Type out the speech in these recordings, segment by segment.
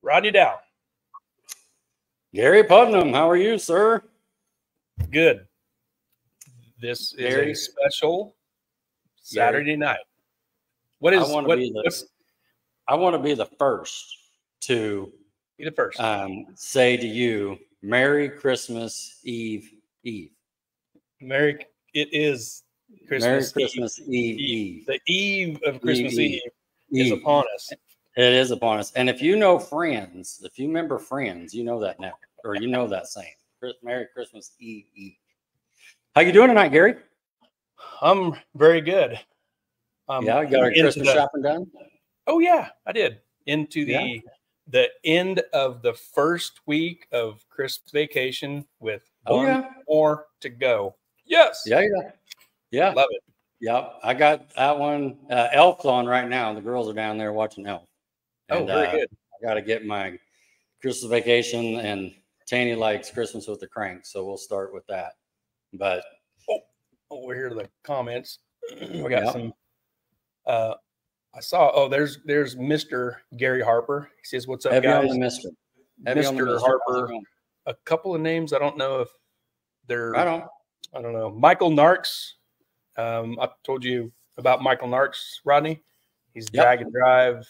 Rodney Dow. Gary Putnam, how are you, sir? Good. This is Gary, a special Saturday night. What is? I want to be the first to be the first. Say to you, Merry Christmas Eve. It is Christmas Merry Christmas Eve. The eve of Christmas Eve is upon us. It is upon us. And if you know Friends, if you remember Friends, you know that now, or you know that saying. Merry Christmas Eve. How you doing tonight, Gary? I'm very good. Yeah, you got our Christmas shopping done? Oh yeah, I did. Into the end of the first week of Christmas vacation with one more to go. Yes. Yeah. Love it. Yeah, I got that one. Elf's on right now. The girls are down there watching Elf. And, very good. I got to get my Christmas vacation, and Tanny likes Christmas with the Cranks, so we'll start with that. But we're here to the comments. We got some. I saw. There's Mr. Gary Harper. He says, "What's up, guys?" Mr. Harper. A couple of names. I don't know if they're. I don't know. Michael Narks. I told you about Michael Narks, Rodney. He's drag and drive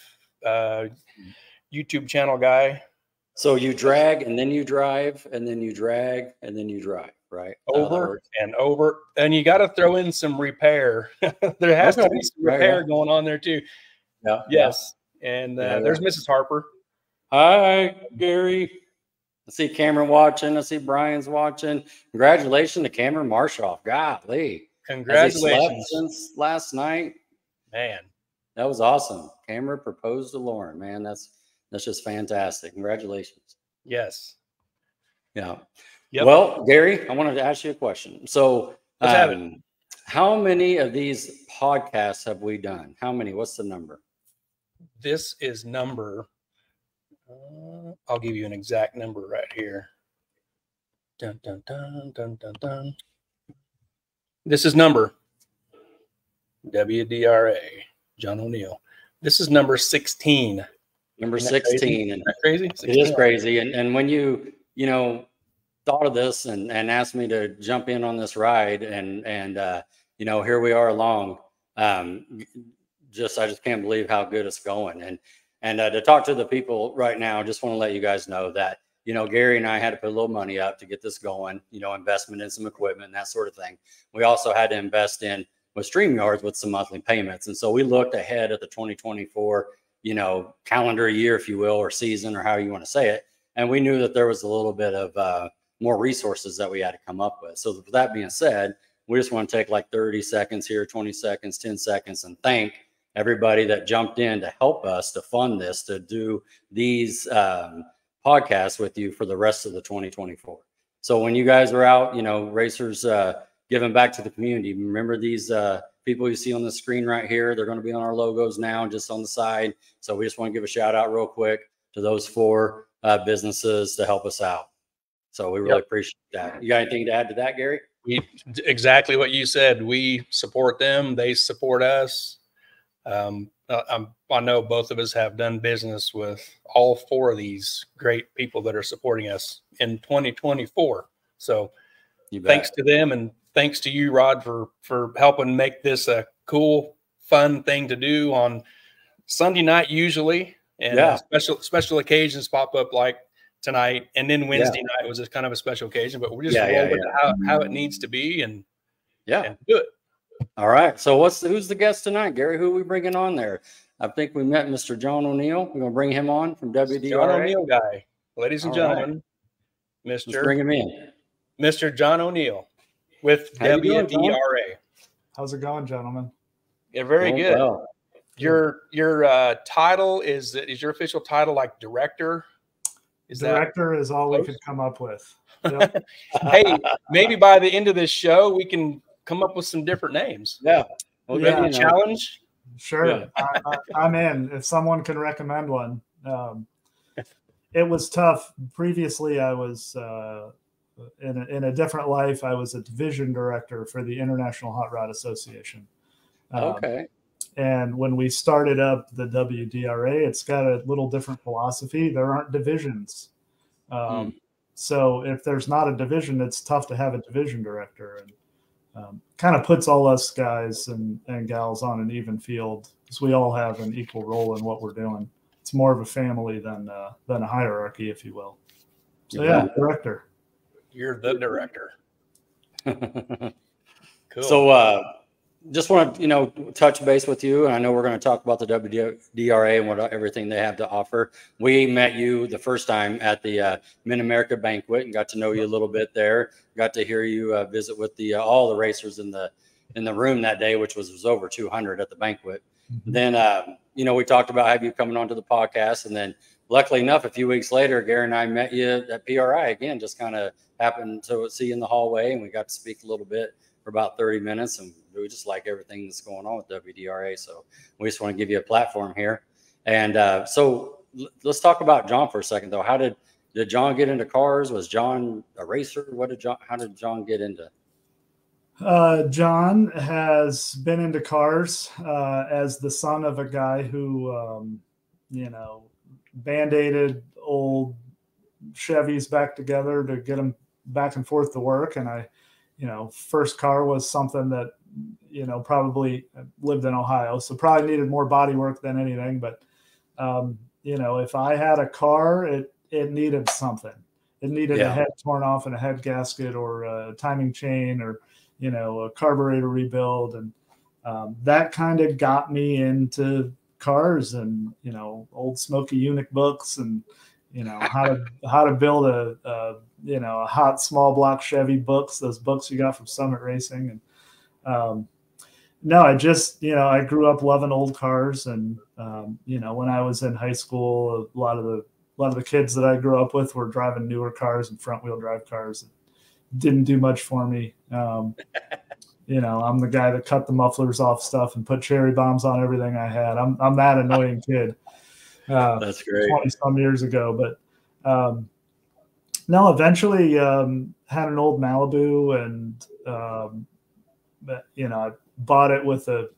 YouTube channel guy. So you drag and then you drive and then you drag and then you drive, right? Over and over. And you got to throw in some repair. There has to be some repair going on there too. Yeah. Yes. And there's Mrs. Harper. Hi, Gary. I see Cameron watching. I see Brian's watching. Congratulations to Cameron Marshoff. Golly. Congratulations. Since last night. Man. That was awesome. Cameron proposed to Lauren. Man, that's just fantastic. Congratulations. Yes. Yeah. Yep. Well, Gary, I wanted to ask you a question. So how many of these podcasts have we done? How many? What's the number? This is number. I'll give you an exact number right here. Dun, dun, dun, dun, dun, dun. This is number WDRA, Jon O'Neal. This is number 16. Number 16. Isn't that crazy? 16. It is crazy. And when you thought of this and asked me to jump in on this ride and here we are along. I just can't believe how good it's going. And to talk to the people right now, just want to let you guys know that, Gary and I had to put a little money up to get this going, investment in some equipment and that sort of thing. We also had to invest with StreamYards with some monthly payments. And so we looked ahead at the 2024, calendar year, if you will, or season, or how you want to say it. And we knew that there was a little bit of more resources that we had to come up with. So with that being said, we just want to take like 30 seconds here, 20 seconds, 10 seconds, and thank everybody that jumped in to help us to fund this, to do these podcasts with you for the rest of the 2024. So when you guys are out, racers giving back to the community, remember these people you see on the screen right here. They're going to be on our logos now, just on the side. So we just want to give a shout out real quick to those 4 businesses to help us out. So we really appreciate that. You got anything to add to that, Gary? Exactly what you said. We support them. They support us. I know both of us have done business with all 4 of these great people that are supporting us in 2024. So thanks to them, and thanks to you, Rod, for helping make this a cool, fun thing to do on Sunday night usually. And special occasions pop up like tonight, and then Wednesday night was just kind of a special occasion, but we're just roll with how it needs to be and do it. All right. So who's the guest tonight, Gary? Who are we bringing on there? I think we met Mr. Jon O'Neal. We're going to bring him on from WDRA. Jon O'Neal guy. Ladies and gentlemen, Let's bring him in. Mr. Jon O'Neal with WDRA. How's it going, gentlemen? Yeah, very good. Well. Your title is your official title like director? Director is all we could come up with. Yep. Hey, maybe by the end of this show, we can come up with some different names. Yeah. Well, a challenge. Sure. Yeah. I'm in. If someone can recommend one. It was tough. Previously, I was in a different life. I was a division director for the International Hot Rod Association. Okay. And when we started up the WDRA, it's got a little different philosophy. There aren't divisions. So if there's not a division, it's tough to have a division director, and kind of puts all us guys and gals on an even field, because we all have an equal role in what we're doing. It's more of a family than a hierarchy, if you will. So yeah, director. You're the director. Cool. So just want to, touch base with you. And I know we're going to talk about the WDRA and everything they have to offer. We met you the first time at the Mid-America banquet and got to know you a little bit there. Got to hear you visit with all the racers in the room that day, which was over 200 at the banquet. Mm-hmm. Then, we talked about having you coming onto the podcast. And then luckily enough, a few weeks later, Gary and I met you at PRI again, just kind of happened to see you in the hallway, and we got to speak a little bit for about 30 minutes. And we just like everything that's going on with WDRA. So we just want to give you a platform here. And so let's talk about Jon for a second, though. How did Jon get into cars? Was Jon a racer? How did Jon get into? Jon has been into cars as the son of a guy who, band-aided old Chevys back together to get them back and forth to work. And first car was something that, probably lived in Ohio, so probably needed more body work than anything. But, if I had a car, it needed something. It needed a head torn off and a head gasket, or a timing chain, or, a carburetor rebuild. And that kind of got me into cars and, old Smokey Unic books, and, how to build a hot small block Chevy books, those books you got from Summit Racing. And no, I just, I grew up loving old cars. And, when I was in high school, a lot of the kids that I grew up with were driving newer cars and front wheel drive cars. It didn't do much for me. I'm the guy that cut the mufflers off stuff and put cherry bombs on everything I had. I'm that annoying kid. That's great. 20 some years ago. But no, eventually had an old Malibu, and I bought it with a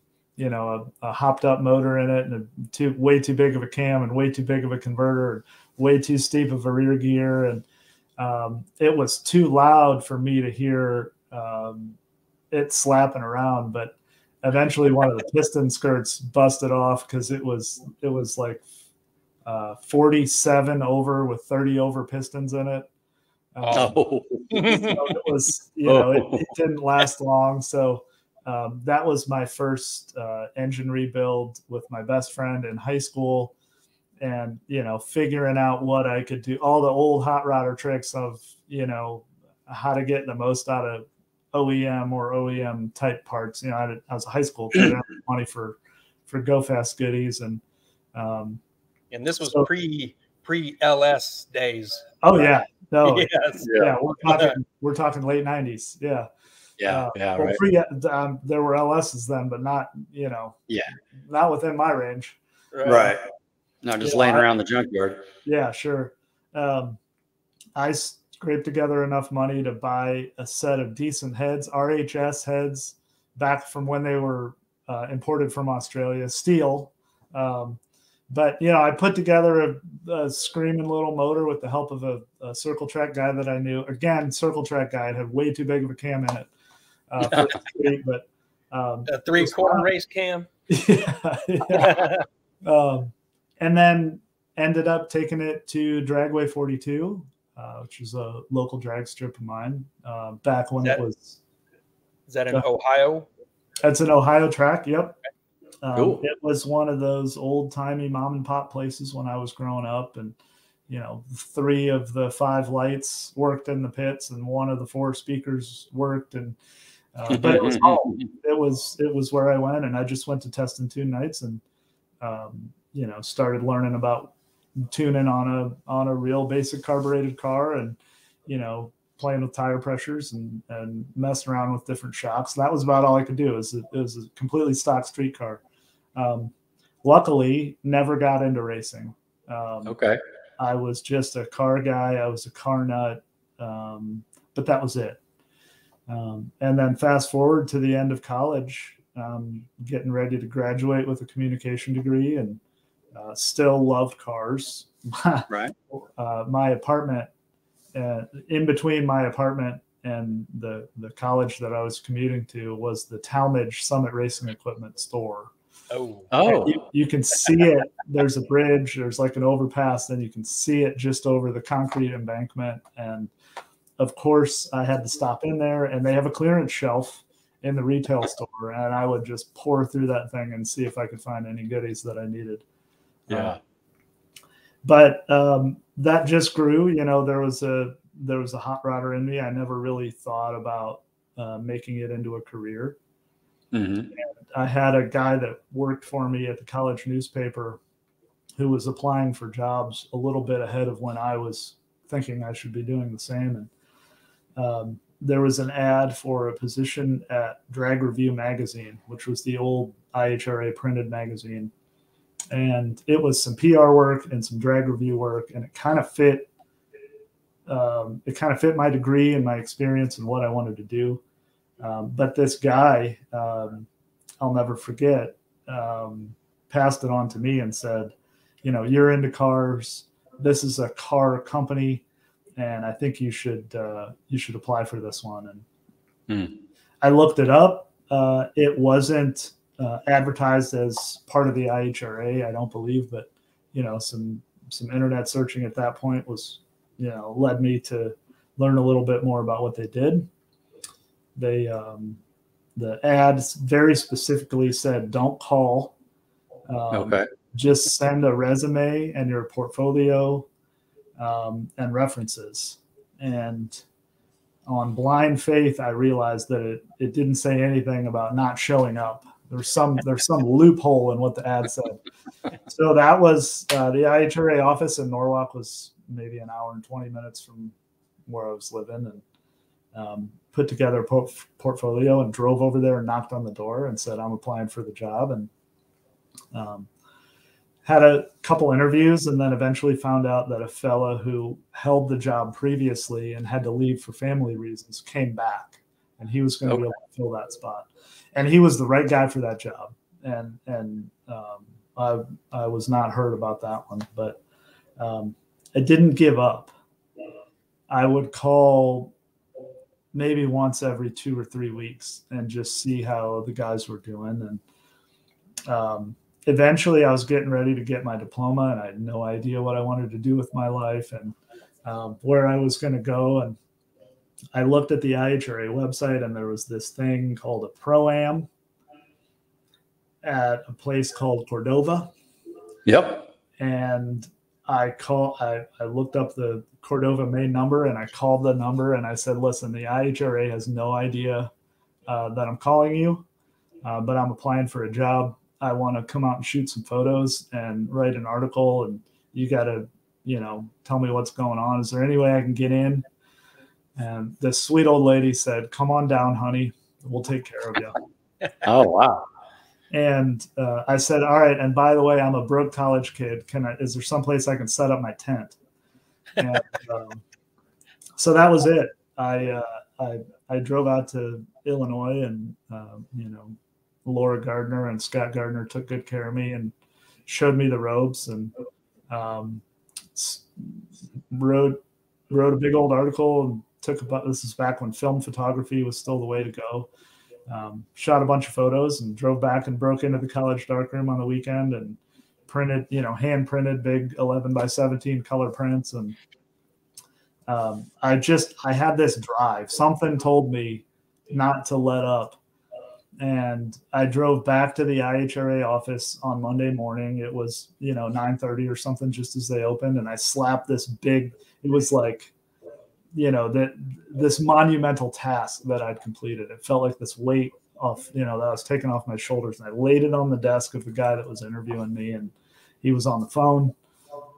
hopped up motor in it, and way too big of a cam, and way too big of a converter, and way too steep of a rear gear. And it was too loud for me to hear it slapping around. But eventually one of the piston skirts busted off, because it was like 47 over with 30 over pistons in it. So it was, it didn't last long. So that was my first engine rebuild with my best friend in high school. And, figuring out what I could do, all the old hot rodder tricks of, how to get the most out of OEM or OEM type parts. I was a high school kid, I didn't have money for Go Fast goodies. And this was pre LS days. Oh yeah. No. Yes. Yeah. We're talking late 90s. Yeah. Right. There were LSs then, but not, not within my range. Right. No, just laying around the junkyard. Yeah, sure. I scraped together enough money to buy a set of decent heads, RHS heads, back from when they were imported from Australia, steel. But, I put together a screaming little motor with the help of a Circle Track guy that I knew. Again, Circle Track guy, it had way too big of a cam in it. But a 3/4 race cam. Yeah. And then ended up taking it to Dragway 42, which is a local drag strip of mine. Back when it was. Is that in Ohio? That's an Ohio track. Yep. Cool. It was one of those old timey mom and pop places when I was growing up, and 3 of the 5 lights worked in the pits, and 1 of the 4 speakers worked. And but it was home. It was where I went, and I just went to test and tune nights, and started learning about tuning on a real basic carbureted car, and playing with tire pressures and messing around with different shocks. That was about all I could do. It was a completely stock street car. Luckily, never got into racing. Okay. I was just a car guy. I was a car nut, but that was it. And then fast forward to the end of college, getting ready to graduate with a communication degree, and still loved cars. Right. My apartment, in between my apartment and the college that I was commuting to, was the Talmadge Summit Racing Equipment store. Oh, you can see it. There's a bridge, there's like an overpass, and you can see it just over the concrete embankment. And of course I had to stop in there, and they have a clearance shelf in the retail store, and I would just pour through that thing and see if I could find any goodies that I needed. yeah. But that just grew. You know, there was a hot rodder in me. I never really thought about making it into a career. Mm-hmm. I had a guy that worked for me at the college newspaper who was applying for jobs a little bit ahead of when I was thinking I should be doing the same. And there was an ad for a position at Drag Review magazine, which was the old IHRA printed magazine. And it was some PR work and some drag review work, and it kind of fit. It kind of fit my degree and my experience and what I wanted to do. But this guy, I'll never forget, passed it on to me and said, you know, you're into cars. This is a car company, and I think you should apply for this one. And I looked it up. It wasn't advertised as part of the IHRA, I don't believe, but you know, some internet searching at that point was, you know, led me to learn a little bit more about what they did. They the ads very specifically said, don't call. Okay. Just send a resume and your portfolio and references. And on blind faith, I realized that it didn't say anything about not showing up. There's some loophole in what the ad said. So that was the IHRA office in Norwalk was maybe an hour and 20 minutes from where I was living, and put together a portfolio and drove over there and knocked on the door and said, I'm applying for the job, and had a couple interviews, and then eventually found out that a fella who held the job previously and had to leave for family reasons came back, and he was going to be able to fill that spot. And he was the right guy for that job. And I was not hurt about that one, but I didn't give up. I would call maybe once every 2 or 3 weeks and just see how the guys were doing. And eventually I was getting ready to get my diploma, and I had no idea what I wanted to do with my life and where I was going to go. And I looked at the IHRA website, and there was this thing called a Pro-Am at a place called Cordova. Yep. And I looked up the Cordova main number, and I called the number, and I said, listen, the IHRA has no idea that I'm calling you, but I'm applying for a job. I want to come out and shoot some photos and write an article, and you got to, you know, tell me what's going on. Is there any way I can get in? And this sweet old lady said, come on down, honey. We'll take care of you. Oh, wow. And I said, all right. And by the way, I'm a broke college kid. Is there someplace I can set up my tent? And so that was it. I drove out to Illinois, and, you know, Laura Gardner and Scott Gardner took good care of me and showed me the ropes, and wrote a big old article, and this is back when film photography was still the way to go. Shot a bunch of photos and drove back and broke into the college darkroom on the weekend and printed, you know, hand printed big 11x17 color prints. And I had this drive. Something told me not to let up. And I drove back to the IHRA office on Monday morning. It was, you know, 9:30 or something, just as they opened. And I slapped this big, it was like, you know, this monumental task that I'd completed. It felt like this weight off, you know, that was taken off my shoulders. And I laid it on the desk of the guy that was interviewing me, and he was on the phone,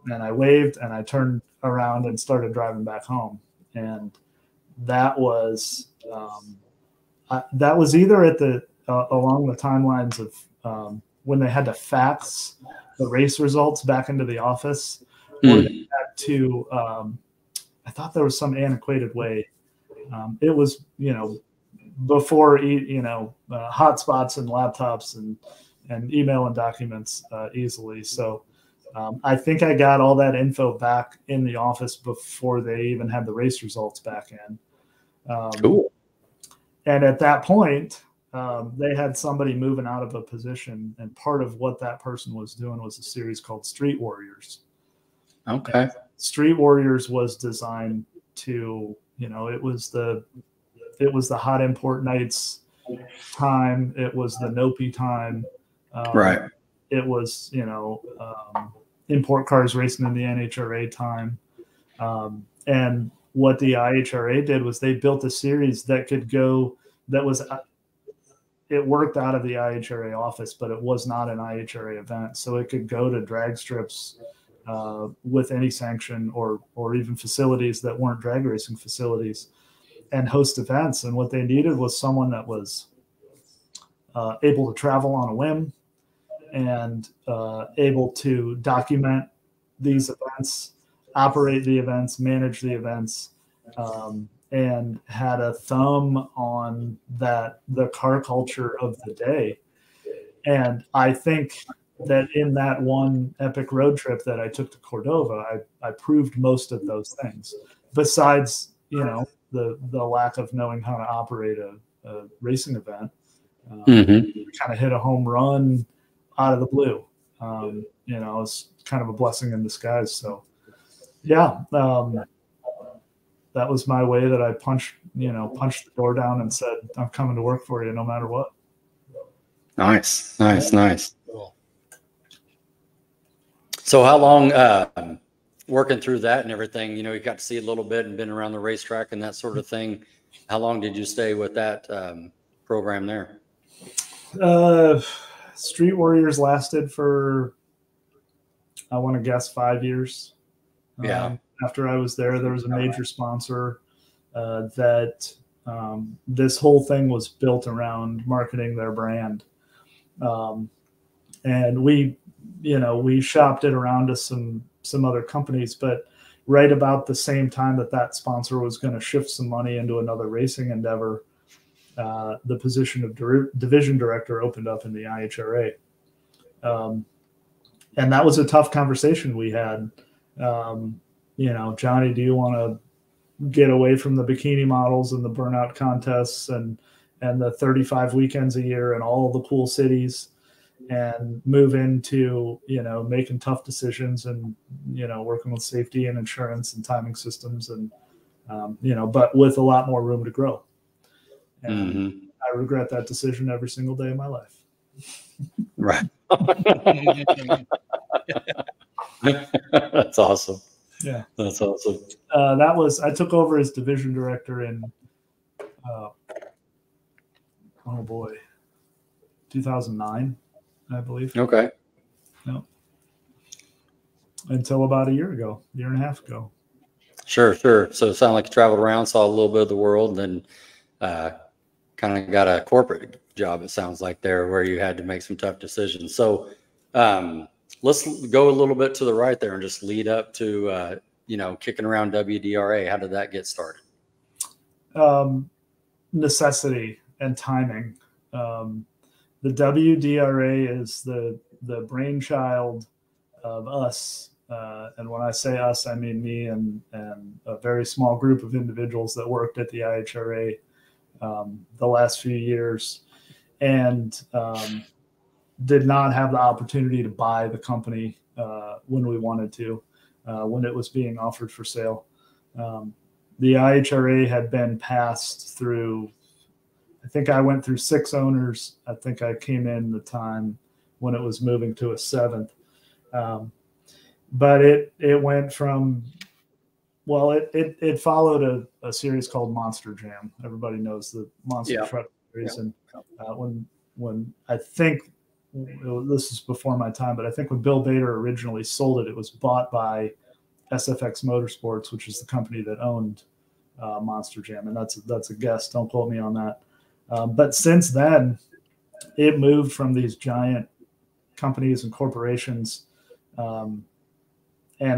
and I waved, and I turned around and started driving back home. And that was either at the along the timelines of when they had to fax the race results back into the office, or they had to I thought there was some antiquated way. It was, you know, before hotspots and laptops and email and documents easily. So I think I got all that info back in the office before they even had the race results back in. Cool. And at that point, they had somebody moving out of a position, and part of what that person was doing was a series called Street Warriors. Okay. And Street Warriors was designed to, it was the hot import nights time. It was the Nopi time. Right. It was, import cars racing in the NHRA time. And what the IHRA did was they built a series that could go, it worked out of the IHRA office, but it was not an IHRA event. So it could go to drag strips with any sanction or even facilities that weren't drag racing facilities and host events. And what they needed was someone that was able to travel on a whim and able to document these events, operate the events, manage the events, and had a thumb on the car culture of the day. And I think that in that one epic road trip that I took to Cordova, I proved most of those things, besides, the lack of knowing how to operate a racing event. Kind of hit a home run out of the blue. It's kind of a blessing in disguise. So yeah, that was my way that I punched the door down and said, I'm coming to work for you no matter what. Nice. Cool. So how long, working through that and everything, you got to see a little bit and been around the racetrack and that sort of thing. How long did you stay with that program there? Street Warriors lasted for, I want to guess, 5 years. Yeah. After I was there was a major sponsor that this whole thing was built around marketing their brand. And we shopped it around to some other companies, but right about the same time that sponsor was going to shift some money into another racing endeavor, the position of division director opened up in the IHRA. And that was a tough conversation we had. Johnny, do you want to get away from the bikini models and the burnout contests and the 35 weekends a year and all the cool cities and move into, making tough decisions and, working with safety and insurance and timing systems and, but with a lot more room to grow. And I regret that decision every single day of my life. Right. That's awesome. Yeah. That's awesome. I took over as division director in, 2009, I believe. Okay. Yep. Until about a year and a half ago. Sure. So it sounded like you traveled around, saw a little bit of the world, and then kind of got a corporate job, it sounds like, there where you had to make some tough decisions. So let's go a little bit to the right there and just lead up to, kicking around WDRA. How did that get started? Necessity and timing. The WDRA is the brainchild of us. And when I say us, I mean me and a very small group of individuals that worked at the IHRA the last few years and did not have the opportunity to buy the company when we wanted to, when it was being offered for sale. The IHRA had been passed through, I think I went through 6 owners. I think I came in the time when it was moving to a 7th. But it went from, it followed a series called Monster Jam. Everybody knows the Monster Truck series. And when I think, this is before my time, but I think when Bill Bader originally sold it, it was bought by SFX Motorsports, which is the company that owned Monster Jam. And that's a guess. Don't quote me on that. But since then, it moved from these giant companies and corporations, and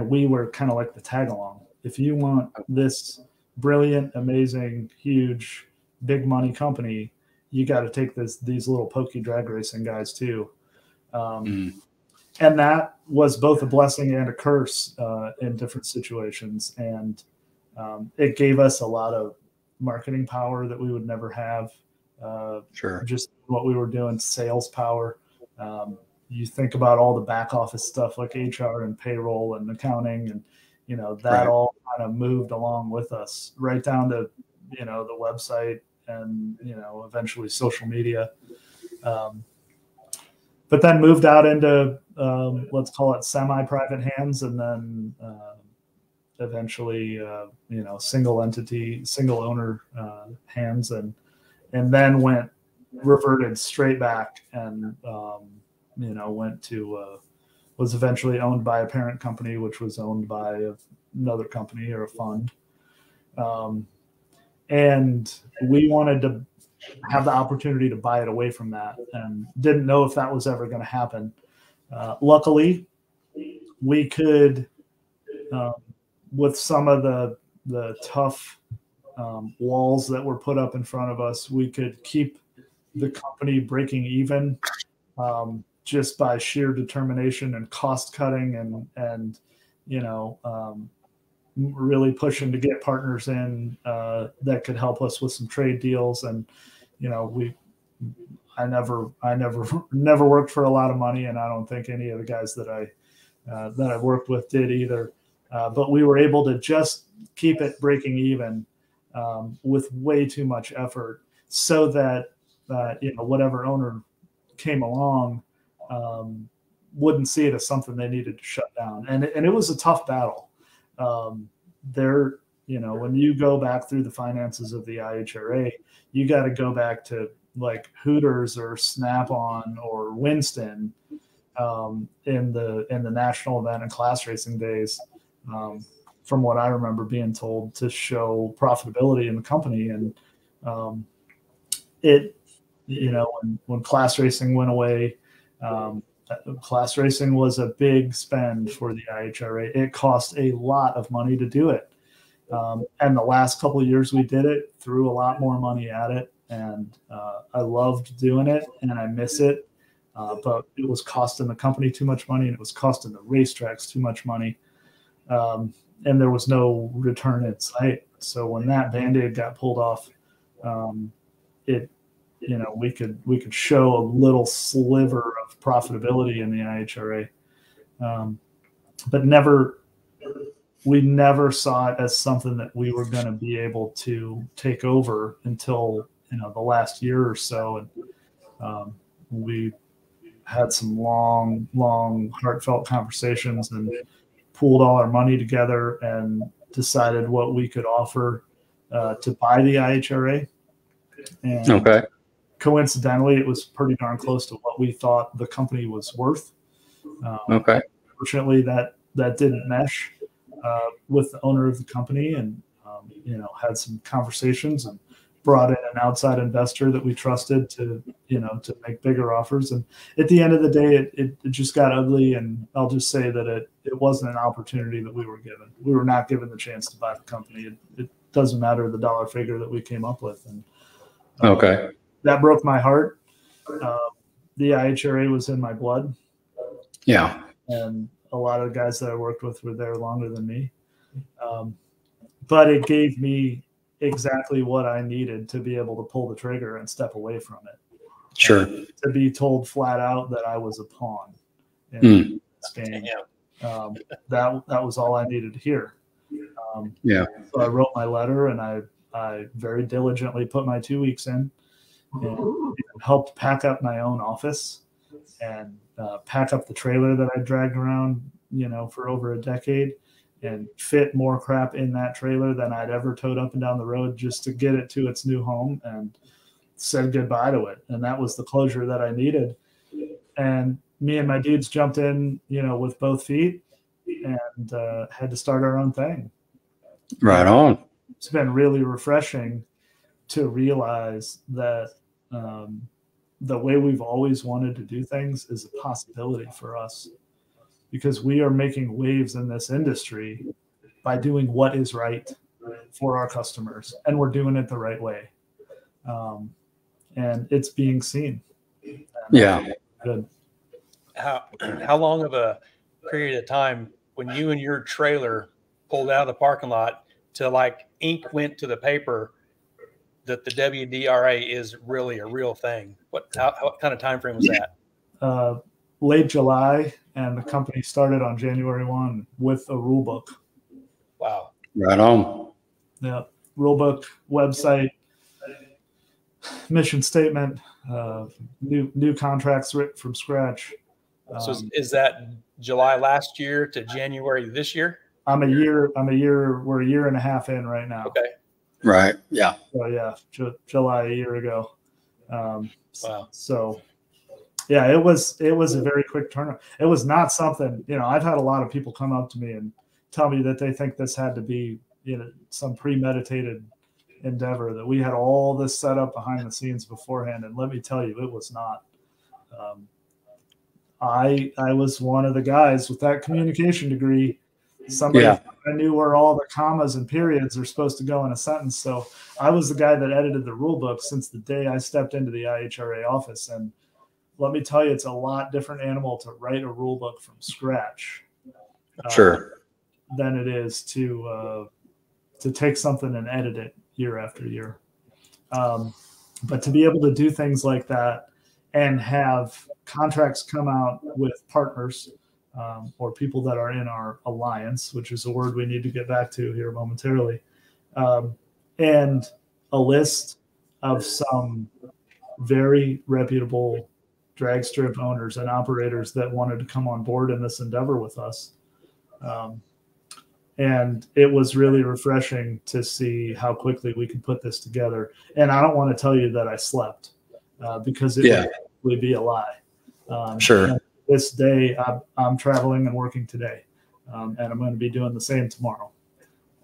we were kind of like the tag along. If you want this brilliant, amazing, huge, big money company, you got to take these little pokey drag racing guys too. And that was both a blessing and a curse in different situations. And it gave us a lot of marketing power that we would never have. Just what we were doing, sales power. You think about all the back office stuff like HR and payroll and accounting, and that all kind of moved along with us, right down to the website and eventually social media. But then moved out into let's call it semi-private hands, and then eventually single entity, single owner hands, and then reverted straight back and went to was eventually owned by a parent company, which was owned by another company or a fund. And we wanted to have the opportunity to buy it away from that, and didn't know if that was ever going to happen. Luckily, we could, with some of the tough walls that were put up in front of us, we could keep the company breaking even just by sheer determination and cost cutting and really pushing to get partners in that could help us with some trade deals. And I never worked for a lot of money, and I don't think any of the guys that I worked with did either. But we were able to just keep it breaking even with way too much effort, so that whatever owner came along wouldn't see it as something they needed to shut down. And it was a tough battle. When you go back through the finances of the IHRA, you got to go back to like Hooters or Snap-on or Winston in the national event and class racing days, from what I remember being told, to show profitability in the company. And when class racing went away, class racing was a big spend for the IHRA. It cost a lot of money to do it. And the last couple of years we did it, threw a lot more money at it. And I loved doing it and I miss it. But it was costing the company too much money, and it was costing the racetracks too much money. And there was no return in sight. So when that Band-Aid got pulled off, we could show a little sliver of profitability in the IHRA, but we never saw it as something that we were going to be able to take over until the last year or so. And we had some long heartfelt conversations and pooled all our money together and decided what we could offer to buy the IHRA. And coincidentally, it was pretty darn close to what we thought the company was worth. Fortunately, that didn't mesh with the owner of the company, and had some conversations and brought in an outside investor that we trusted to make bigger offers. And at the end of the day, it just got ugly. And I'll just say that it wasn't an opportunity that we were given. We were not given the chance to buy the company. It doesn't matter the dollar figure that we came up with. And that broke my heart. The IHRA was in my blood. Yeah. And a lot of the guys that I worked with were there longer than me. But it gave me exactly what I needed to be able to pull the trigger and step away from it. Sure. And to be told flat out that I was a pawn in this game. That was all I needed to hear. So I wrote my letter, and I very diligently put my 2 weeks in, and helped pack up my own office and pack up the trailer that I dragged around, for over a decade, and fit more crap in that trailer than I'd ever towed up and down the road just to get it to its new home, and said goodbye to it. And that was the closure that I needed. And me and my dudes jumped in, with both feet, and had to start our own thing. Right on. It's been really refreshing to realize that the way we've always wanted to do things is a possibility for us, because we are making waves in this industry by doing what is right for our customers, and we're doing it the right way. And it's being seen. Yeah. Good. How long of a period of time when you and your trailer pulled out of the parking lot to like ink went to the paper that the WDRA is really a real thing? What kind of time frame was that? Late July, and the company started on January 1 with a rule book. Wow. Right on. Yeah. Rule book, website, mission statement, new contracts written from scratch. So is that July last year to January this year? We're a year and a half in right now. Okay. Right. Yeah. So yeah, July a year ago. Wow. So yeah, it was a very quick turnaround. It was not something, I've had a lot of people come up to me and tell me that they think this had to be, some premeditated endeavor, that we had all this set up behind the scenes beforehand. And let me tell you, it was not. I was one of the guys with that communication degree. Somebody I knew where all the commas and periods are supposed to go in a sentence. So I was the guy that edited the rule book since the day I stepped into the IHRA office. And let me tell you, it's a lot different animal to write a rule book from scratch. Sure. Than it is to take something and edit it year after year. But to be able to do things like that and have contracts come out with partners or people that are in our alliance, which is a word we need to get back to here momentarily, and a list of some very reputable drag strip owners and operators that wanted to come on board in this endeavor with us. And it was really refreshing to see how quickly we could put this together. And I don't want to tell you that I slept because it would be a lie. Sure. This day, I'm traveling and working today, and I'm going to be doing the same tomorrow.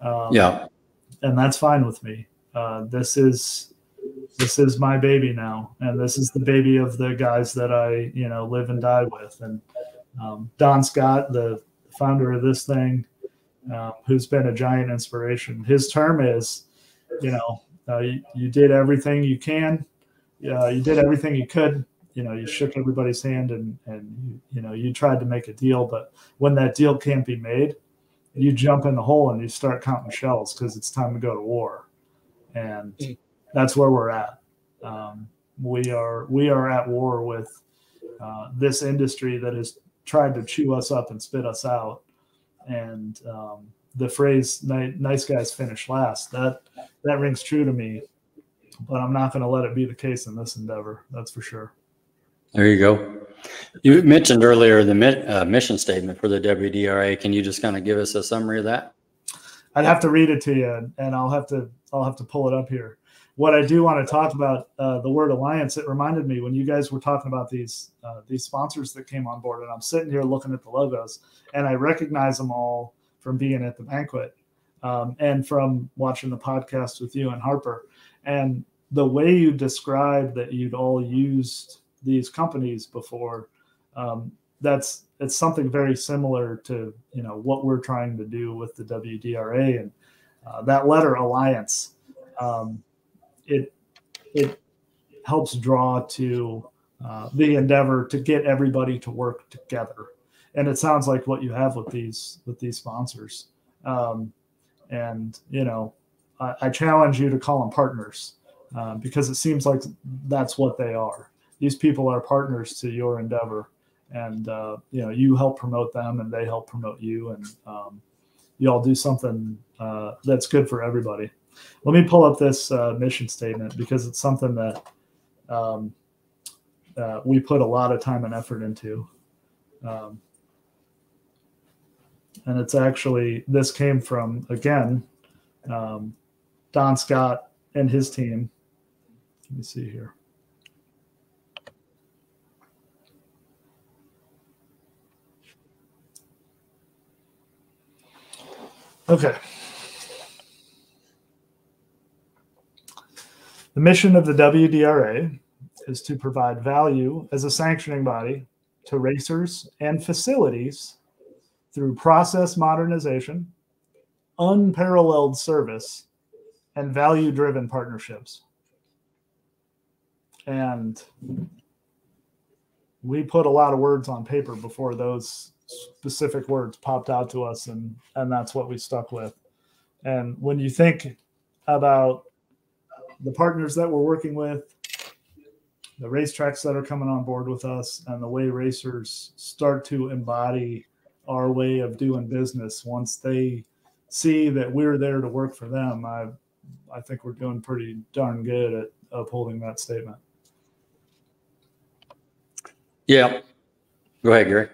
And that's fine with me. This is my baby now, and this is the baby of the guys that I live and die with. And Don Scott, the founder of this thing, who's been a giant inspiration. His term is, you did everything you can. You did everything you could. You shook everybody's hand and you tried to make a deal. But when that deal can't be made, you jump in the hole and you start counting shells because it's time to go to war. And that's where we're at. We are at war with this industry that has tried to chew us up and spit us out. And the phrase "nice guys finish last" that rings true to me, but I'm not going to let it be the case in this endeavor. That's for sure. There you go. You mentioned earlier the mission statement for the WDRA. Can you just kind of give us a summary of that? I'd have to read it to you, and I'll have to pull it up here. What I do want to talk about, the word alliance, it reminded me when you guys were talking about these sponsors that came on board, and I'm sitting here looking at the logos, and I recognize them all from being at the banquet and from watching the podcast with you and Harper. And the way you described that you'd all used these companies before, it's something very similar to what we're trying to do with the WDRA. And that letter alliance, it helps draw to the endeavor to get everybody to work together. And it sounds like what you have with these sponsors. And I challenge you to call them partners because it seems like that's what they are. These people are partners to your endeavor, and you help promote them and they help promote you, and you all do something that's good for everybody. Let me pull up this mission statement because it's something that we put a lot of time and effort into. And it's actually, this came from, again, Don Scott and his team. Let me see here. Okay. The mission of the WDRA is to provide value as a sanctioning body to racers and facilities through process modernization, unparalleled service, and value-driven partnerships. And we put a lot of words on paper before those specific words popped out to us, and that's what we stuck with. And when you think about the partners that we're working with, the racetracks that are coming on board with us, and the way racers start to embody our way of doing business once they see that we're there to work for them, I think we're doing pretty darn good at upholding that statement. Yeah. Go ahead, Gary.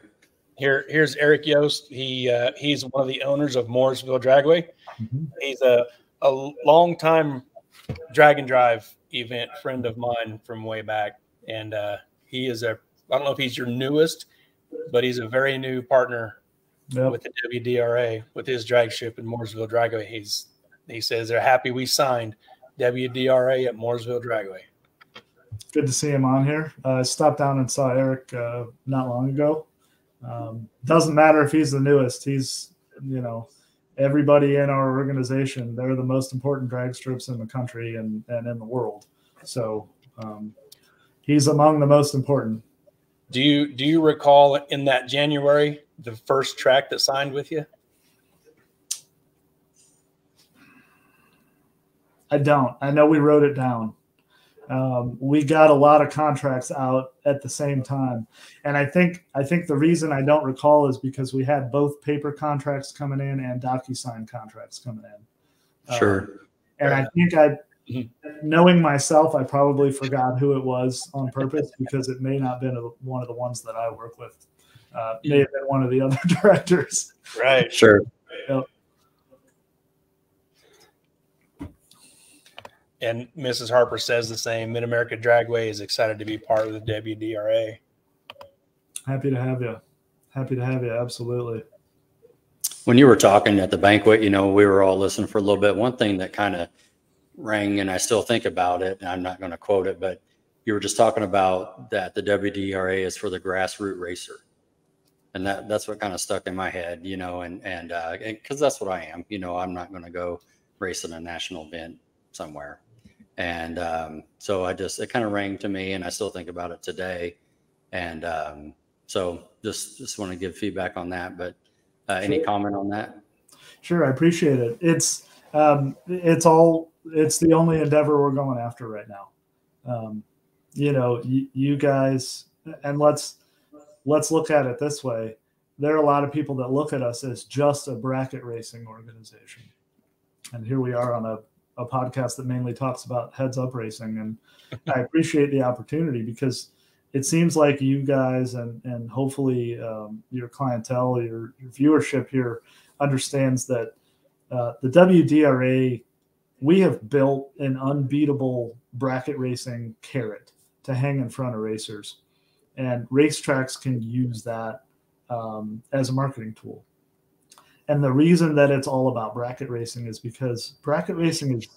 Here's Eric Yost. He's one of the owners of Mooresville Dragway. Mm-hmm. He's a long-time drag and drive event friend of mine from way back. And he is I don't know if he's your newest, but he's a very new partner with the WDRA with his drag ship in Mooresville Dragway. He says they're happy we signed WDRA at Mooresville Dragway. Good to see him on here. I stopped down and saw Eric not long ago. Doesn't matter if he's the newest. He's, everybody in our organization, they're the most important drag strips in the country and in the world. So he's among the most important. Do you recall in that January the first track that signed with you? I don't. I know we wrote it down. We got a lot of contracts out at the same time. And I think the reason I don't recall is because we had both paper contracts coming in and DocuSign contracts coming in. Sure. And I think knowing myself, I probably forgot who it was on purpose because it may not have been one of the ones that I work with. May have been one of the other directors. Right. Sure. Yep. And Mrs. Harper says the same. Mid-America Dragway is excited to be part of the WDRA. Happy to have you. Happy to have you. Absolutely. When you were talking at the banquet, we were all listening for a little bit. One thing that kind of rang, and I still think about it, and I'm not going to quote it, but you were just talking about that the WDRA is for the grassroots racer. And that's what kind of stuck in my head, and because that's what I am. I'm not going to go race in a national event somewhere. And so it kind of rang to me, and I still think about it today. And so just want to give feedback on that. But any comment on that? Sure, I appreciate it. It's the only endeavor we're going after right now. You guys, and let's look at it this way. There are a lot of people that look at us as just a bracket racing organization, and here we are on a podcast that mainly talks about heads up racing. And I appreciate the opportunity because it seems like you guys and hopefully your clientele, your viewership here understands that the WDRA, we have built an unbeatable bracket racing carrot to hang in front of racers, and racetracks can use that as a marketing tool. And the reason that it's all about bracket racing is because bracket racing is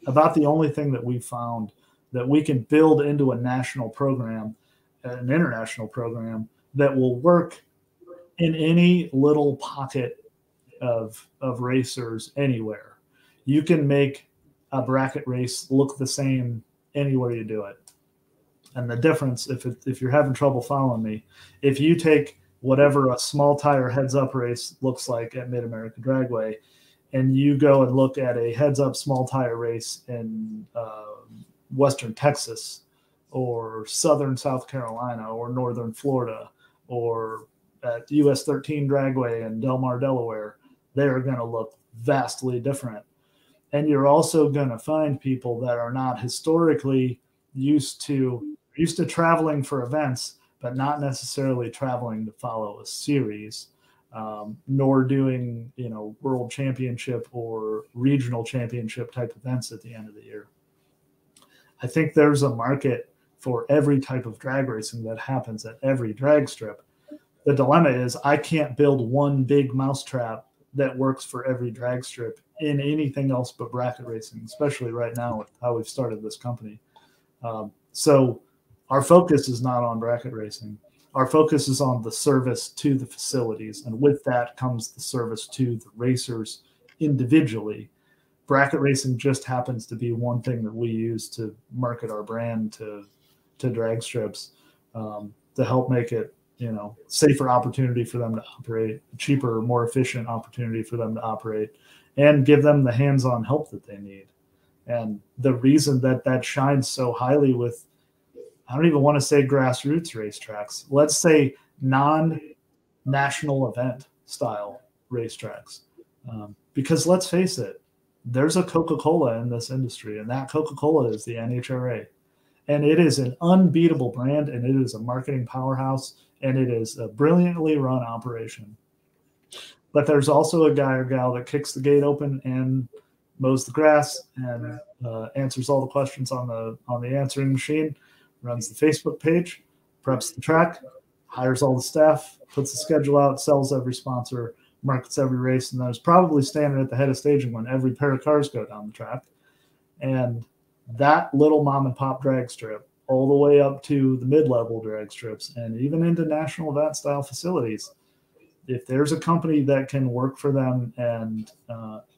about the only thing that we've found that we can build into a national program, an international program that will work in any little pocket of racers anywhere. You can make a bracket race look the same anywhere you do it. And the difference, if you're having trouble following me, if you take whatever a small tire heads up race looks like at Mid-America Dragway, and you go and look at a heads up small tire race in Western Texas or Southern South Carolina or Northern Florida or at US 13 Dragway in Del Mar, Delaware, they are going to look vastly different. And you're also going to find people that are not historically used to traveling for events, but not necessarily traveling to follow a series, nor doing, world championship or regional championship type events at the end of the year. I think there's a market for every type of drag racing that happens at every drag strip. The dilemma is I can't build one big mousetrap that works for every drag strip in anything else but bracket racing, especially right now with how we've started this company. So our focus is not on bracket racing. Our focus is on the service to the facilities. And with that comes the service to the racers individually. Bracket racing just happens to be one thing that we use to market our brand to to drag strips to help make it, you know, safer opportunity for them to operate, cheaper, more efficient opportunity for them to operate, and give them the hands-on help that they need. And the reason that that shines so highly with, I don't even want to say grassroots racetracks, let's say non-national event style racetracks. Because let's face it, there's a Coca-Cola in this industry, and that Coca-Cola is the NHRA. And it is an unbeatable brand, and it is a marketing powerhouse, and it is a brilliantly run operation. But there's also a guy or gal that kicks the gate open and mows the grass and answers all the questions on the answering machine, runs the Facebook page, preps the track, hires all the staff, puts the schedule out, sells every sponsor, markets every race, and then is probably standing at the head of staging when every pair of cars go down the track. And that little mom and pop drag strip, all the way up to the mid-level drag strips and even into national event style facilities, if there's a company that can work for them and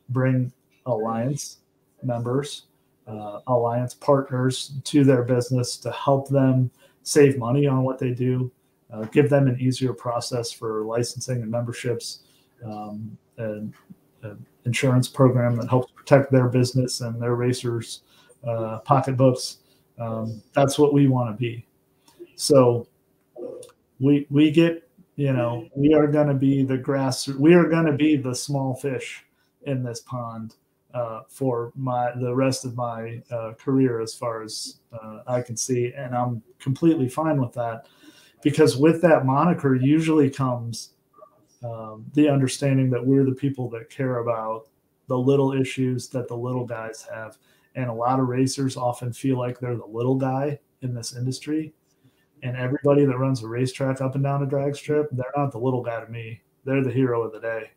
bring alliance members, alliance partners to their business to help them save money on what they do, give them an easier process for licensing and memberships, and insurance program that helps protect their business and their racers' pocketbooks. That's what we want to be. So we get, you know, we are going to be the we are going to be the small fish in this pond for the rest of my career, as far as I can see. And I'm completely fine with that, because with that moniker usually comes the understanding that we're the people that care about the little issues that the little guys have. And a lot of racers often feel like they're the little guy in this industry. And everybody that runs a racetrack up and down a drag strip, they're not the little guy to me. They're the hero of the day.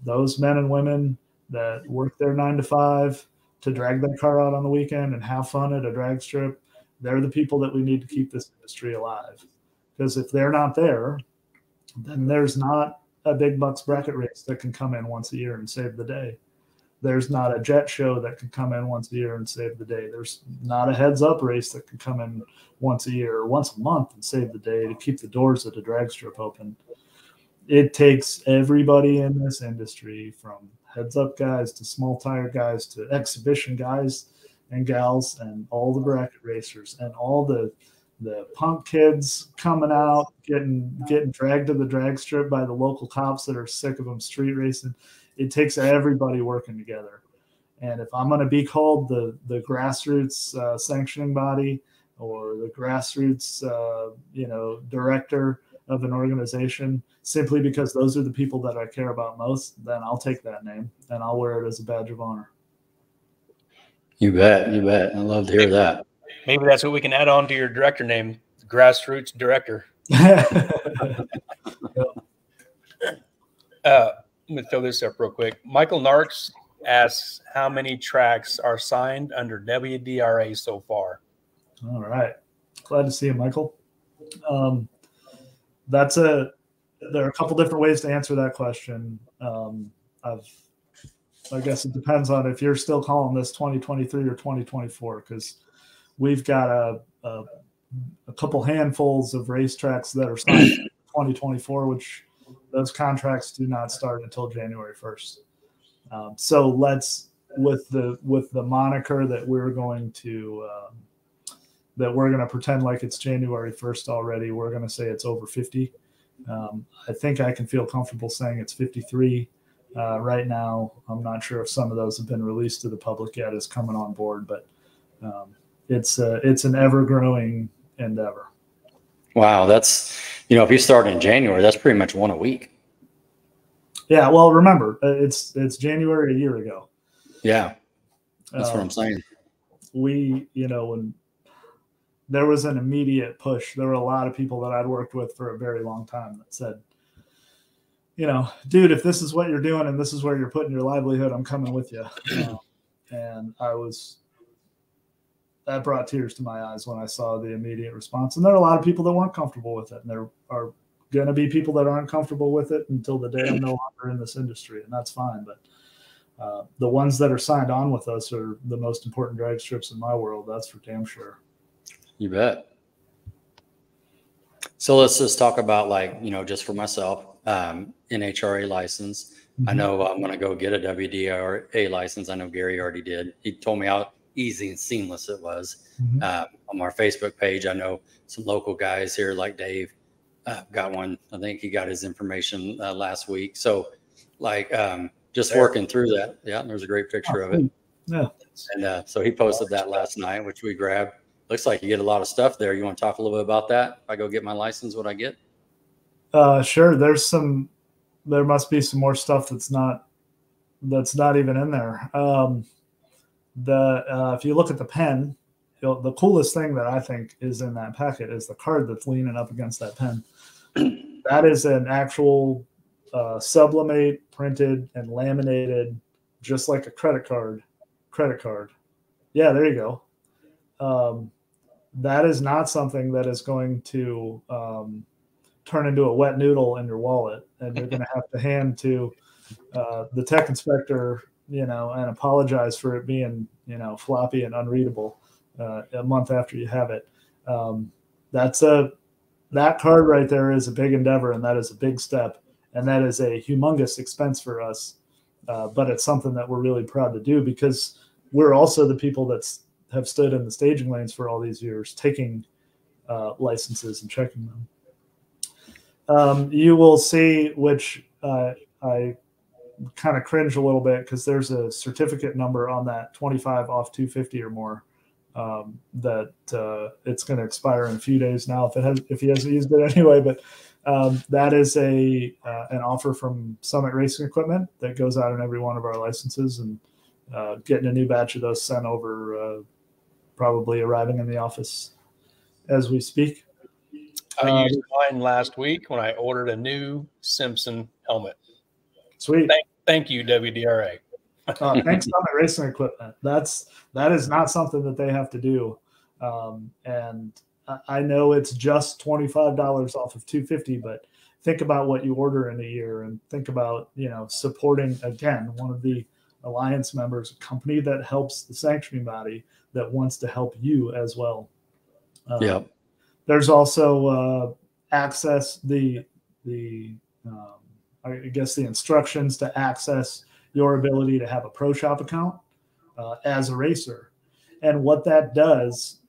Those men and women that work their 9 to 5 to drag their car out on the weekend and have fun at a drag strip, they're the people that we need to keep this industry alive. Because if they're not there, then there's not a big bucks bracket race that can come in once a year and save the day. There's not a jet show that can come in once a year and save the day. There's not a heads up race that can come in once a year or once a month and save the day to keep the doors of the drag strip open. It takes everybody in this industry, from heads up guys to small tire guys to exhibition guys and gals and all the bracket racers and all the punk kids coming out, getting dragged to the drag strip by the local cops that are sick of them street racing. It takes everybody working together. And if I'm going to be called the grassroots sanctioning body or the grassroots director of an organization, simply because those are the people that I care about most, then I'll take that name and I'll wear it as a badge of honor. You bet. You bet. I love to hear that. Maybe that's what we can add on to your director name, grassroots director. Let me throw this up real quick. Michael Narks asks, how many tracks are signed under WDRA so far? All right. Glad to see you, Michael. There are a couple different ways to answer that question. I guess it depends on if you're still calling this 2023 or 2024, because we've got a couple handfuls of racetracks that are signed in 2024, which those contracts do not start until January 1st. So let's, with the moniker that we're going to pretend like it's January 1st already, we're going to say it's over 50. I think I can feel comfortable saying it's 53 right now. I'm not sure if some of those have been released to the public yet as coming on board, but it's an ever-growing endeavor. Wow, that's, if you start in January, that's pretty much one a week. Yeah, well, remember, it's January a year ago. Yeah, that's what I'm saying. When there was an immediate push, there were a lot of people that I'd worked with for a very long time that said, dude, if this is what you're doing and this is where you're putting your livelihood, I'm coming with you. And that brought tears to my eyes when I saw the immediate response. And there are a lot of people that weren't comfortable with it. And there are going to be people that aren't comfortable with it until the day I'm no longer in this industry. And that's fine. But the ones that are signed on with us are the most important drag strips in my world. That's for damn sure. You bet. So let's just talk about, like, you know, just for myself, NHRA license. I know I'm going to go get a WDRA license. I know Gary already did. He told me how easy and seamless it was. On our Facebook page, I know some local guys here like Dave got one. I think he got his information last week. So like just working through that. Yeah, there's a great picture of it. Yeah. And so he posted that last night, which we grabbed. Looks like you get a lot of stuff there. You want to talk a little bit about that? If I go get my license, what I get? Sure. There must be some more stuff that's not even in there. If you look at the pen, the coolest thing that I think is in that packet is the card that's leaning up against that pen. That is an actual sublimate printed and laminated, just like a credit card. Yeah, there you go. That is not something that is going to turn into a wet noodle in your wallet, and you're going to have to hand to the tech inspector, and apologize for it being, floppy and unreadable a month after you have it. That card right there is a big endeavor, and that is a big step, and that is a humongous expense for us. But it's something that we're really proud to do, because we're also the people that have stood in the staging lanes for all these years, taking licenses and checking them. You will see, which I kind of cringe a little bit, because there's a certificate number on that 25 off 250 or more, that it's going to expire in a few days now if he hasn't used it anyway. But that is an offer from Summit Racing Equipment that goes out in every one of our licenses, and getting a new batch of those sent over, probably arriving in the office as we speak. I used mine last week when I ordered a new Simpson helmet. Sweet. Thank you, WDRA. Thanks, Summit Racing Equipment. That is not something that they have to do. And I know it's just $25 off of $250, but think about what you order in a year, and think about, supporting, again, one of the Alliance members, a company that helps the sanctioning body, that wants to help you as well. Yeah. There's also access, I guess the instructions to access your ability to have a pro shop account as a racer. And what that does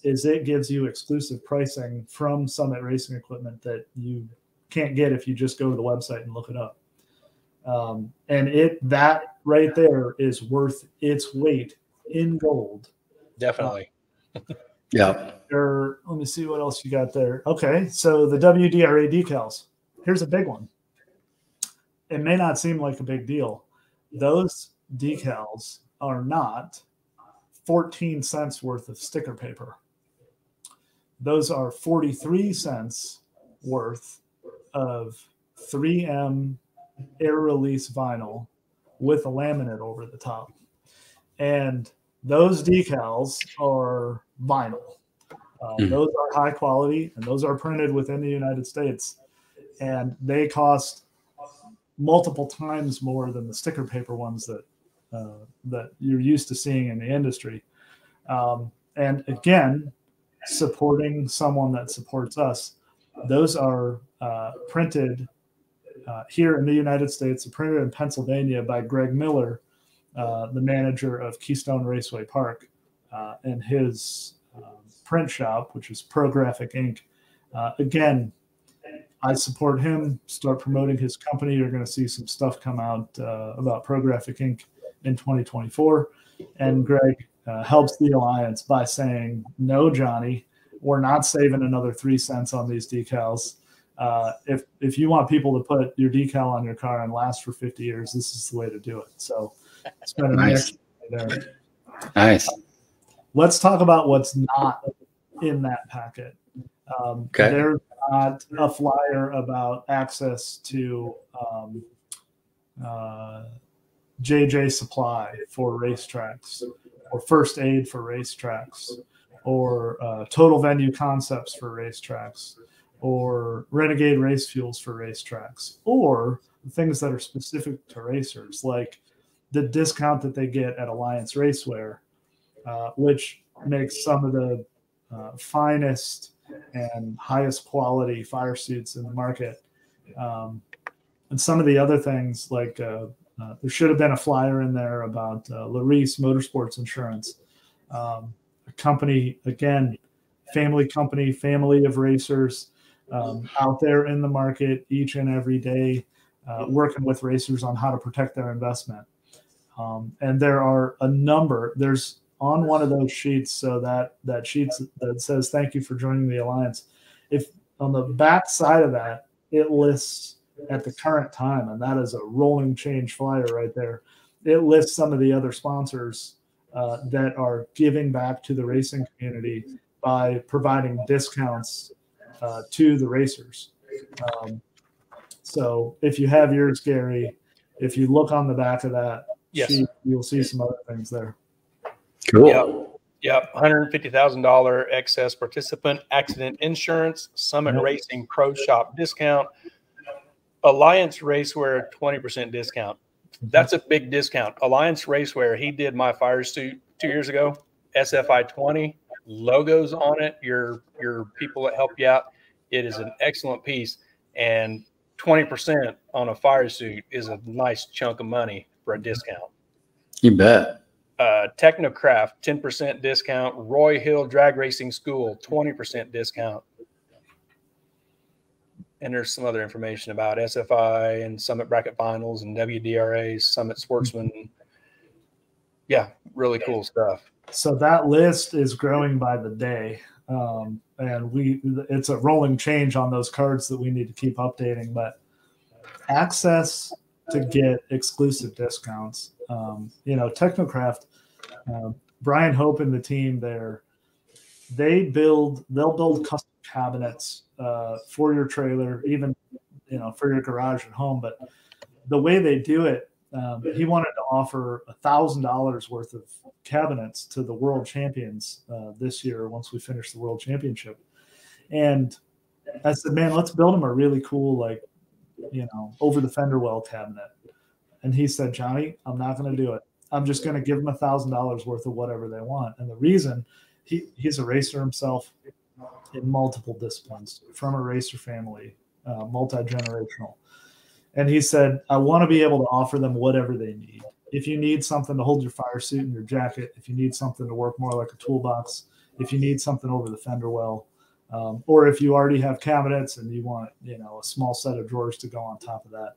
is it gives you exclusive pricing from Summit Racing Equipment that you can't get if you just go to the website and look it up. And that right there is worth its weight in gold. Definitely. Yeah. Let me see what else you got there. Okay, so the WDRA decals. Here's a big one. It may not seem like a big deal. Those decals are not 14 cents worth of sticker paper. Those are 43 cents worth of 3M air release vinyl with a laminate over the top. And those decals are vinyl. Those are high quality, and those are printed within the United States, and they cost multiple times more than the sticker paper ones that you're used to seeing in the industry. And again, supporting someone that supports us, those are printed here in the United States, printed in Pennsylvania by Greg Miller, the manager of Keystone Raceway Park, and his print shop, which is Prographic Inc. Again, I support him. Start promoting his company. You're going to see some stuff come out about Prographic Inc. in 2024. And Greg helps the Alliance by saying, "No, Johnny, we're not saving another 3 cents on these decals. If you want people to put your decal on your car and last for 50 years, this is the way to do it." So it's been nice there. Nice. Let's talk about what's not in that packet. Okay. There's not a flyer about access to JJ Supply for racetracks, or first aid for racetracks, or total venue concepts for racetracks, or Renegade race fuels for racetracks, or things that are specific to racers, like the discount that they get at Alliance Racewear, which makes some of the finest and highest quality fire suits in the market. And some of the other things, like there should have been a flyer in there about Flourish Motorsports Insurance, a company, again, family company, family of racers out there in the market each and every day, working with racers on how to protect their investment. And there are a number, there's on one of those sheets, so that sheet that says, thank you for joining the Alliance. If on the back side of that, it lists at the current time, and that is a rolling change flyer right there. It lists some of the other sponsors that are giving back to the racing community by providing discounts to the racers. So if you have yours, Gary, if you look on the back of that sheet, you'll see some other things there. Cool. Yep. $150,000 excess participant accident insurance, Summit Racing Pro Shop discount, Alliance Racewear 20% discount. That's a big discount. Alliance Racewear, he did my fire suit 2 years ago, SFI 20, logos on it, your people that help you out. It is an excellent piece, and 20% on a fire suit is a nice chunk of money for a discount. You bet. Technocraft, 10% discount. Roy Hill Drag Racing School, 20% discount. And there's some other information about SFI and Summit Bracket Finals and WDRA, Summit Sportsman. Yeah, really cool stuff. So that list is growing by the day. And it's a rolling change on those cards that we need to keep updating, but access to get exclusive discounts. Technocraft, Brian Hope and the team there, they'll build custom cabinets for your trailer, even for your garage at home. But the way they do it, he wanted to offer $1,000 worth of cabinets to the world champions this year once we finish the world championship. And I said, man, let's build them a really cool, over the fender well cabinet. And he said, Johnny, I'm not going to do it. I'm just going to give them $1,000 worth of whatever they want. And the reason, he's a racer himself in multiple disciplines, from a racer family, multi-generational. And he said, I want to be able to offer them whatever they need. If you need something to hold your fire suit and your jacket, if you need something to work more like a toolbox, if you need something over the fender well, or if you already have cabinets and you want, a small set of drawers to go on top of that,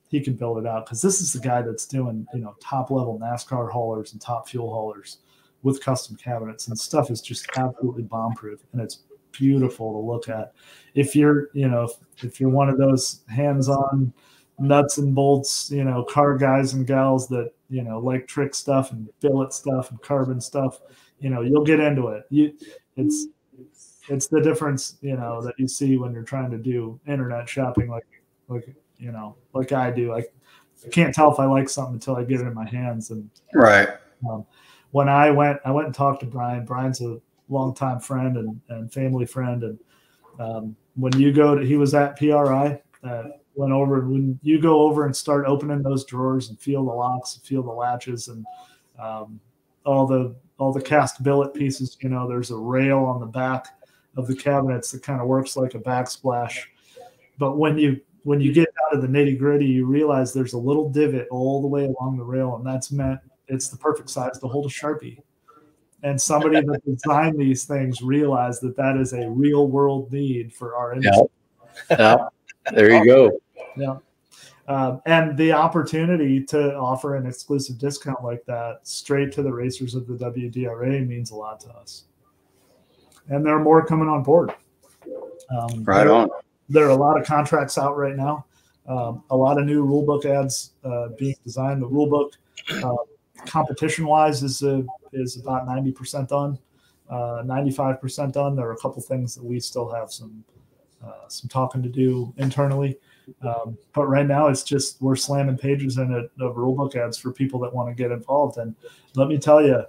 he can build it out. Because this is the guy that's doing, top level NASCAR haulers and top fuel haulers with custom cabinets, and stuff is just absolutely bomb proof, and it's beautiful to look at. If you're, if you're one of those hands-on nuts and bolts, car guys and gals that, like trick stuff and billet stuff and carbon stuff, you'll get into it. It's the difference, that you see when you're trying to do internet shopping, like I do. I can't tell if I like something until I get it in my hands. And right. When I went and talked to Brian. Brian's a longtime friend and family friend. And when you go to, he was at PRI, went over, and when you go over and start opening those drawers and feel the locks and feel the latches and all the cast billet pieces, there's a rail on the back of the cabinets that kind of works like a backsplash. But when you get out of the nitty gritty, you realize there's a little divot all the way along the rail, and that's meant it's the perfect size to hold a Sharpie. And somebody that designed these things realized that is a real world need for our industry. Yeah. There you go. Yeah. And the opportunity to offer an exclusive discount like that straight to the racers of the WDRA means a lot to us. And there are more coming on board. Right on. There are a lot of contracts out right now. A lot of new rule book ads being designed. The rule book, competition-wise, is about 90% done, 95% done. There are a couple things that we still have some talking to do internally. But right now it's just, we're slamming pages in it of rule book ads for people that want to get involved. And let me tell you,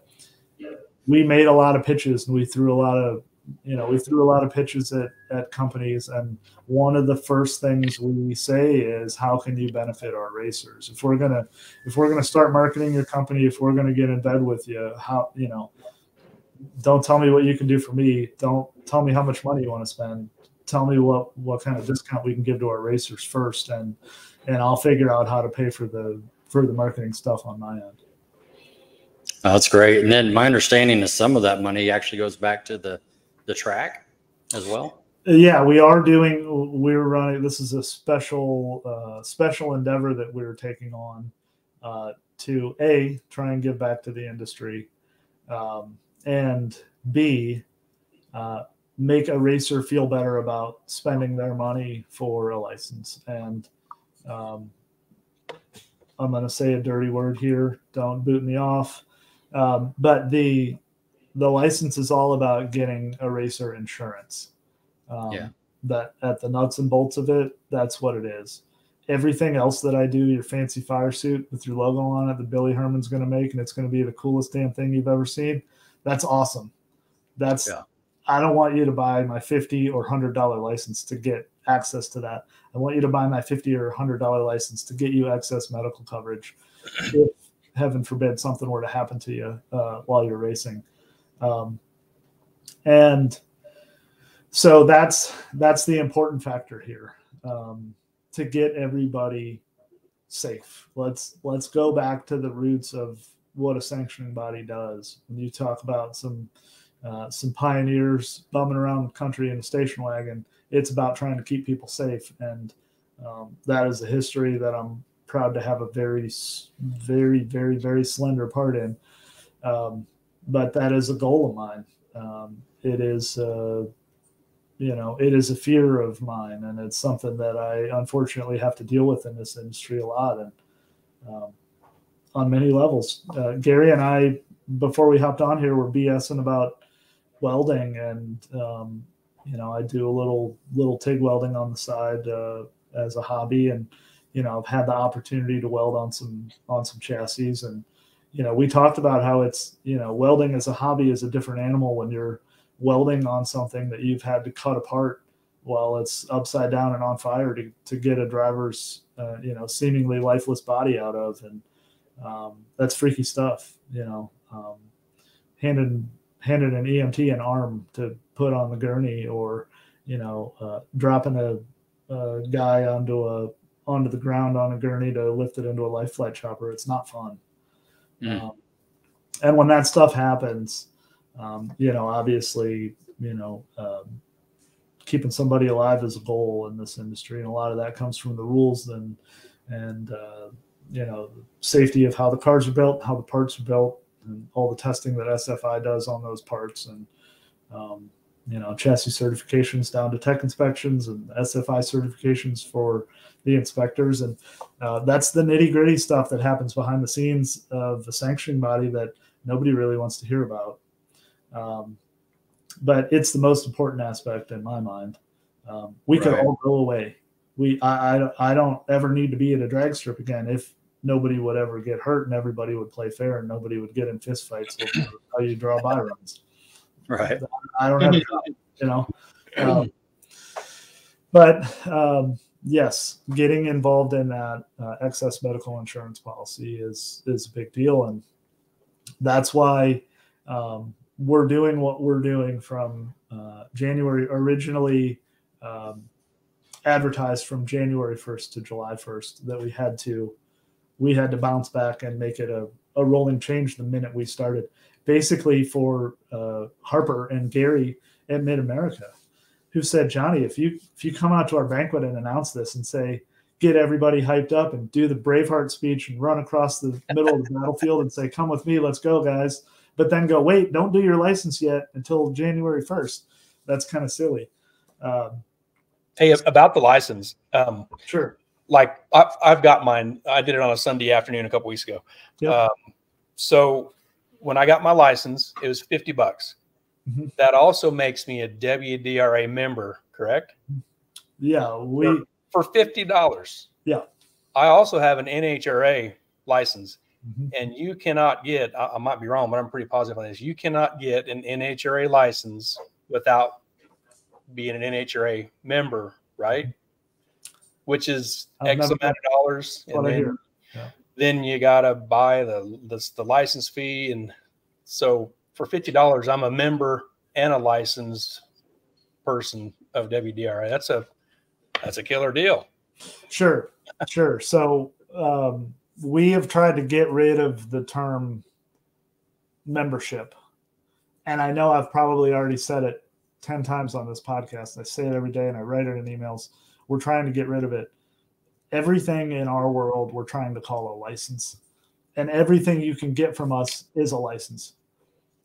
we made a lot of pitches, and we threw a lot of pitches at companies. And one of the first things we say is, how can you benefit our racers? If we're gonna start marketing your company, if we're gonna get in bed with you, don't tell me what you can do for me. Don't tell me how much money you want to spend. Tell me what kind of discount we can give to our racers first, and I'll figure out how to pay for the marketing stuff on my end. Oh, that's great. And then my understanding is some of that money actually goes back to the track as well. Yeah, we're running. This is a special endeavor that we're taking on to A, try and give back to the industry, and B, make a racer feel better about spending their money for a license. And I'm going to say a dirty word here. Don't boot me off. But the license is all about getting a racer insurance. That at the nuts and bolts of it, that's what it is. Everything else that I do, your fancy fire suit with your logo on it that Billy Herman's going to make, and it's going to be the coolest damn thing you've ever seen. That's awesome. I don't want you to buy my $50 or $100 license to get access to that. I want you to buy my $50 or $100 license to get you excess medical coverage if, heaven forbid, something were to happen to you while you're racing. And so that's the important factor here, to get everybody safe. Let's go back to the roots of what a sanctioning body does. When you talk about some pioneers bumming around the country in a station wagon, it's about trying to keep people safe. And that is a history that I'm proud to have a very, very, very, very slender part in. But that is a goal of mine. It is, it is a fear of mine, and it's something that I unfortunately have to deal with in this industry a lot, and on many levels. Gary and I, before we hopped on here, were BSing about welding, and I do a little TIG welding on the side as a hobby, and I've had the opportunity to weld on some chassis, and we talked about how it's welding as a hobby is a different animal when you're welding on something that you've had to cut apart while it's upside down and on fire to get a driver's seemingly lifeless body out of, and that's freaky stuff. Handing an EMT an arm to put on the gurney, or dropping a guy onto the ground on a gurney to lift it into a life flight chopper. It's not fun. And when that stuff happens, obviously, keeping somebody alive is a goal in this industry, and a lot of that comes from the rules and safety of how the cars are built, how the parts are built, and all the testing that SFI does on those parts, and chassis certifications down to tech inspections and SFI certifications for the inspectors. And that's the nitty gritty stuff that happens behind the scenes of the sanctioning body that nobody really wants to hear about. But it's the most important aspect in my mind. We could all go away. I don't ever need to be at a drag strip again if nobody would ever get hurt, and everybody would play fair, and nobody would get in fist fights over how you draw by runs. Right. I don't have a problem, but yes, getting involved in that excess medical insurance policy is a big deal, and that's why we're doing what we're doing from January, originally advertised from January 1st to July 1st, that we had to bounce back and make it a rolling change the minute we started. Basically for Harper and Gary at Mid-America, who said, Johnny, if you come out to our banquet and announce this and say, get everybody hyped up and do the Braveheart speech and run across the middle of the battlefield and say, come with me, let's go, guys. But then go, wait, don't do your license yet until January 1st. That's kind of silly. Hey, about the license. Sure. Like I've got mine. I did it on a Sunday afternoon a couple weeks ago. Yep. So when I got my license, it was $50. Mm-hmm. That also makes me a WDRA member, correct? Yeah. For $50. Yeah. I also have an NHRA license. Mm-hmm. And you cannot get, I might be wrong, but I'm pretty positive on this. You cannot get an NHRA license without being an NHRA member, right? Which is X amount of dollars. And then you got to buy the license fee. And so for $50, I'm a member and a licensed spokesperson of WDRA. That's a killer deal. Sure. So we have tried to get rid of the term membership. And I know I've probably already said it 10 times on this podcast. I say it every day and I write it in emails. We're trying to get rid of it. Everything in our world, we're trying to call a license. And everything you can get from us is a license.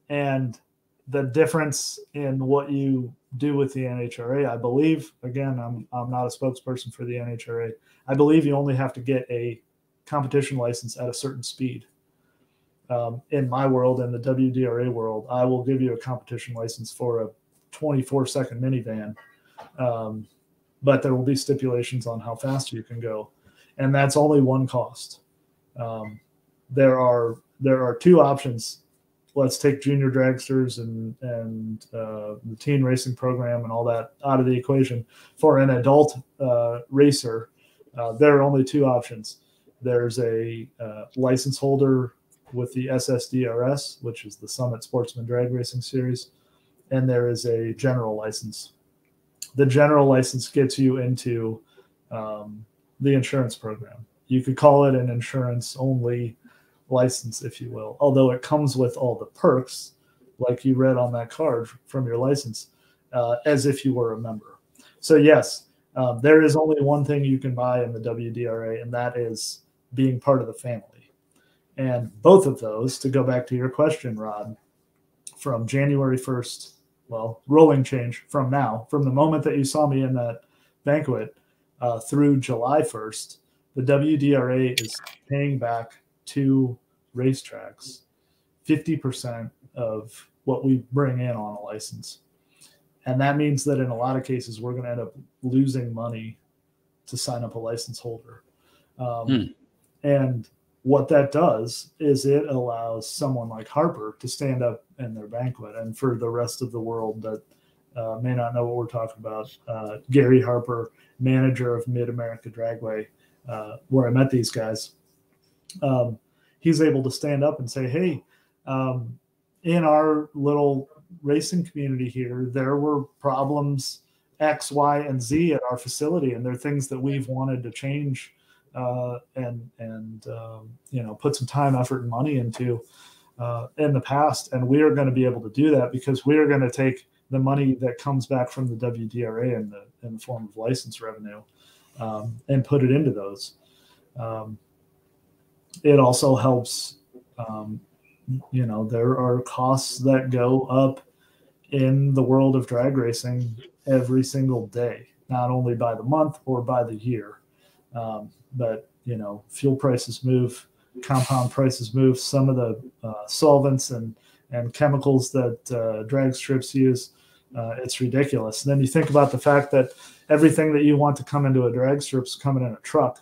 And the difference in what you do with the NHRA, I believe, again, I'm not a spokesperson for the NHRA. I believe you only have to get a competition license at a certain speed. In my world, in the WDRA world, I will give you a competition license for a 24-second minivan, but there will be stipulations on how fast you can go, and that's only one cost. There are two options. Let's take junior dragsters and the teen racing program and all that out of the equation. For an adult racer, there are only two options. There's a license holder with the SSDRS, which is the Summit Sportsman Drag Racing Series, and there is a general license. The general license gets you into the insurance program. You could call it an insurance-only license, if you will, although it comes with all the perks, like you read on that card from your license, as if you were a member. So yes, there is only one thing you can buy in the WDRA, and that is being part of the family. And both of those, to go back to your question, Rod, from January 1st, well, rolling change from now, from the moment that you saw me in that banquet through July 1st, the WDRA is paying back to racetracks 50% of what we bring in on a license. And that means that in a lot of cases, we're going to end up losing money to sign up a license holder. And what that does is it allows someone like Harper to stand up in their banquet. And for the rest of the world that may not know what we're talking about, Gary Harper, manager of Mid-America Dragway, where I met these guys, he's able to stand up and say, hey, in our little racing community here, there were problems X, Y, and Z at our facility, and they're things that we've wanted to change and put some time, effort, and money into in the past. And we are going to be able to do that because we are going to take the money that comes back from the WDRA in the form of license revenue and put it into those. It also helps, there are costs that go up in the world of drag racing every single day, not only by the month or by the year. But, fuel prices move, compound prices move, some of the solvents and chemicals that drag strips use, it's ridiculous. And then you think about the fact that everything that you want to come into a drag strip's coming in a truck.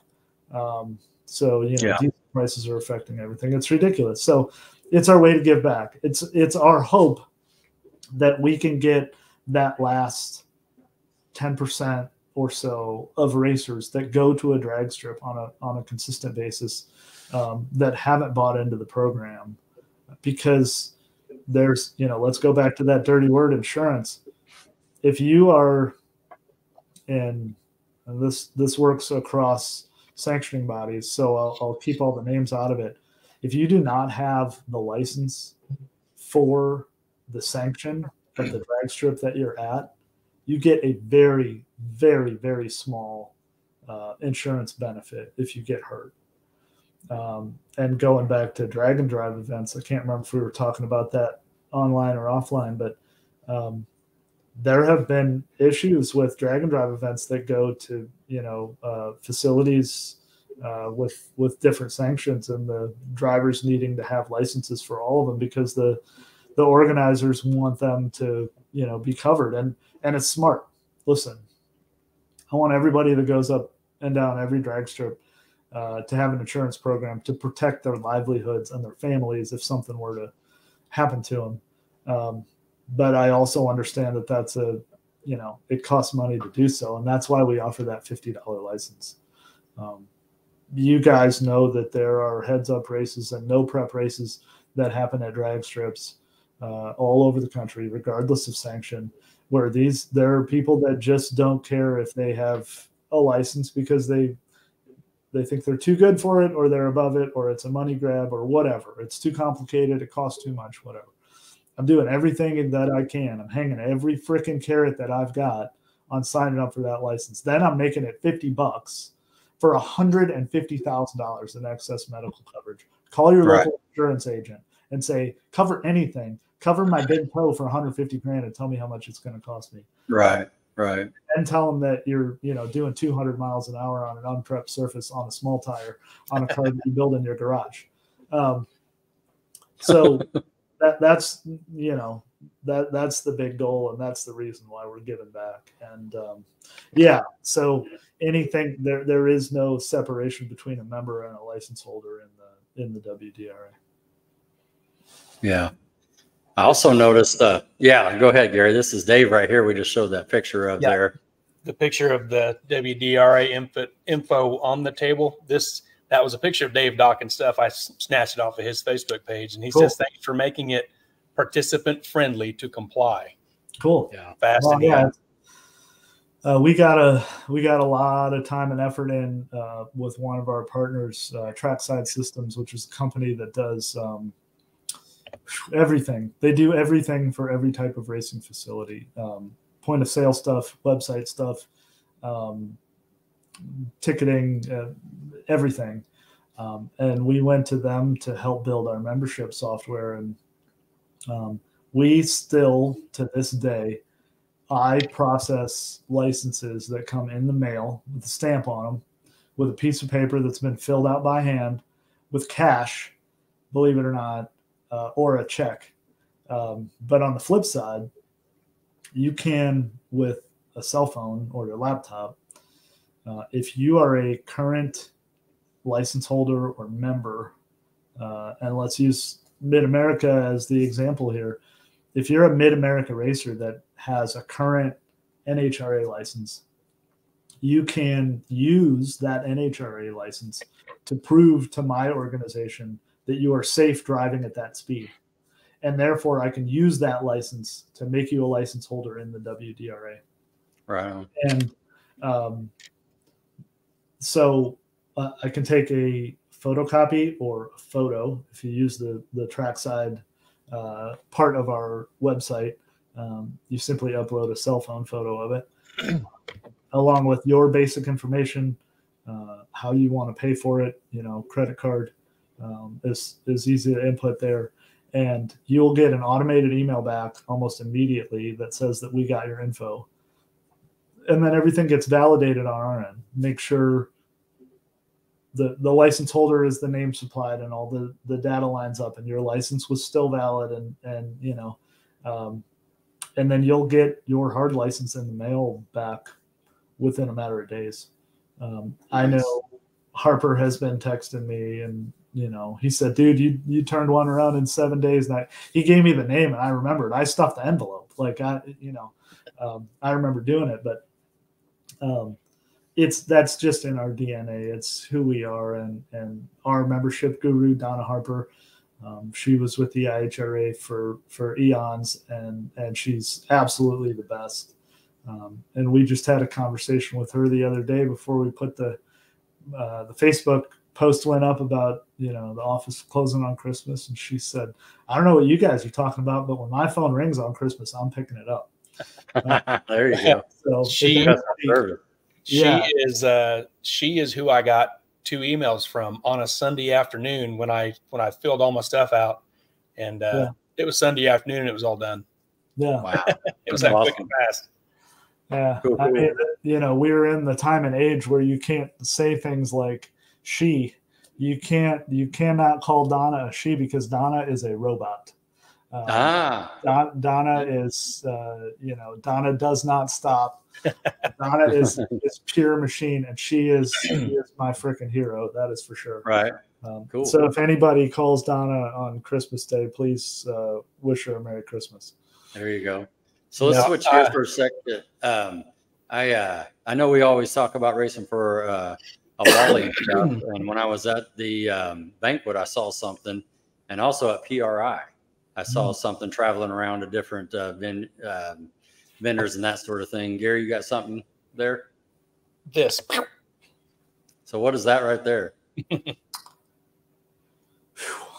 Diesel prices are affecting everything. It's ridiculous. So it's our way to give back. It's our hope that we can get that last 10% or so of racers that go to a drag strip on a consistent basis that haven't bought into the program, because there's, let's go back to that dirty word, insurance. If you are in, and this works across sanctioning bodies, so I'll keep all the names out of it. If you do not have the license for the sanction of the drag strip that you're at, you get a very, very, very small insurance benefit if you get hurt. And going back to drag and drive events, I can't remember if we were talking about that online or offline, but there have been issues with drag and drive events that go to, facilities with different sanctions, and the drivers needing to have licenses for all of them because the organizers want them to, be covered. And it's smart. Listen, I want everybody that goes up and down every drag strip to have an insurance program to protect their livelihoods and their families if something were to happen to them. But I also understand that that's it costs money to do so. And that's why we offer that $50 license. You guys know that there are heads up races and no prep races that happen at drag strips all over the country, regardless of sanction. where there are people that just don't care if they have a license because they think they're too good for it, or they're above it, or it's a money grab, or whatever. It's too complicated. It costs too much, whatever. I'm doing everything that I can. I'm hanging every freaking carrot that I've got on signing up for that license. Then I'm making it $50 for $150,000 in excess medical coverage. Call your local insurance agent and say, cover anything. Cover my big toe for 150 grand and tell me how much it's going to cost me. Right. And tell them that you're, doing 200 miles an hour on an unprepped surface on a small tire on a car that you build in your garage. So that's the big goal, and that's the reason why we're giving back. And so anything there is no separation between a member and a license holder in the WDRA. Yeah. I also noticed, go ahead, Gary. This is Dave right here. We just showed that picture of there. The picture of the WDRA info on the table. That was a picture of Dave docking stuff. I snatched it off of his Facebook page, and he says, "Thanks for making it participant friendly to comply." Cool. Yeah. Fast and easy. We got a lot of time and effort in with one of our partners, Trackside Systems, which is a company that does everything. They do everything for every type of racing facility, point of sale stuff, website stuff, ticketing, everything. And we went to them to help build our membership software. And we still, to this day, I process licenses that come in the mail with a stamp on them, with a piece of paper that's been filled out by hand, with cash, believe it or not, or a check. But on the flip side, you can, with a cell phone or your laptop, if you are a current license holder or member, and let's use Mid-America as the example here. If you're a Mid-America racer that has a current NHRA license, you can use that NHRA license to prove to my organization that you are safe driving at that speed. And therefore, I can use that license to make you a license holder in the WDRA. Right. And so I can take a photocopy or a photo if you use the Trackside part of our website. You simply upload a cell phone photo of it along with your basic information, how you want to pay for it, credit card is easy to input there. And you'll get an automated email back almost immediately that says that we got your info. And then everything gets validated on our end. Make sure the license holder is the name supplied and all the data lines up and your license was still valid and then you'll get your hard license in the mail back within a matter of days. Nice. I know Harper has been texting me and, he said, dude, you turned one around in 7 days. And he gave me the name and I remembered. I stuffed the envelope. I remember doing it, but that's just in our DNA. It's who we are. And our membership guru, Donna Harper, she was with the IHRA for eons and she's absolutely the best. And we just had a conversation with her the other day before we put the Facebook post went up about, the office closing on Christmas. And she said, I don't know what you guys are talking about, but when my phone rings on Christmas, I'm picking it up. There you go. So she is who I got 2 emails from on a Sunday afternoon when I filled all my stuff out, and it was Sunday afternoon and it was all done. Yeah. Wow. It was that awesome. Quick and fast. Yeah. Cool. I mean, we're in the time and age where you can't say things like she. You cannot call Donna a she because Donna is a robot. Donna is, Donna does not stop. Donna is pure machine, and she is my freaking hero. That is for sure. Right. Cool. So if anybody calls Donna on Christmas Day, please wish her a Merry Christmas. There you go. So let's switch gears for a second. I know we always talk about racing for a Wally and stuff, and when I was at the banquet, I saw something, and also at PRI. I saw something traveling around a different vendors and that sort of thing. Gary, you got something there? This. So what is that right there?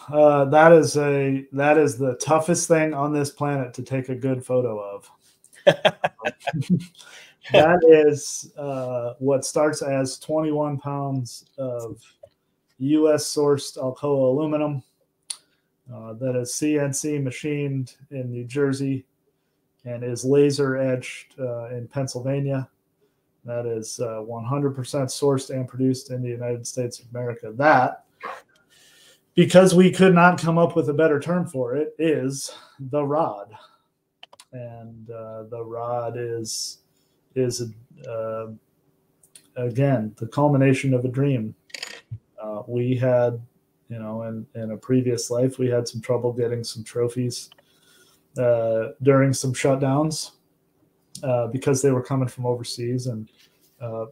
That is the toughest thing on this planet to take a good photo of. That is what starts as 21 pounds of U.S. sourced Alcoa aluminum that is CNC machined in New Jersey and is laser etched in Pennsylvania. That is 100% sourced and produced in the United States of America. That, because we could not come up with a better term for it, is the rod. And the rod is again the culmination of a dream. We had, in a previous life, we had some trouble getting some trophies during some shutdowns because they were coming from overseas, and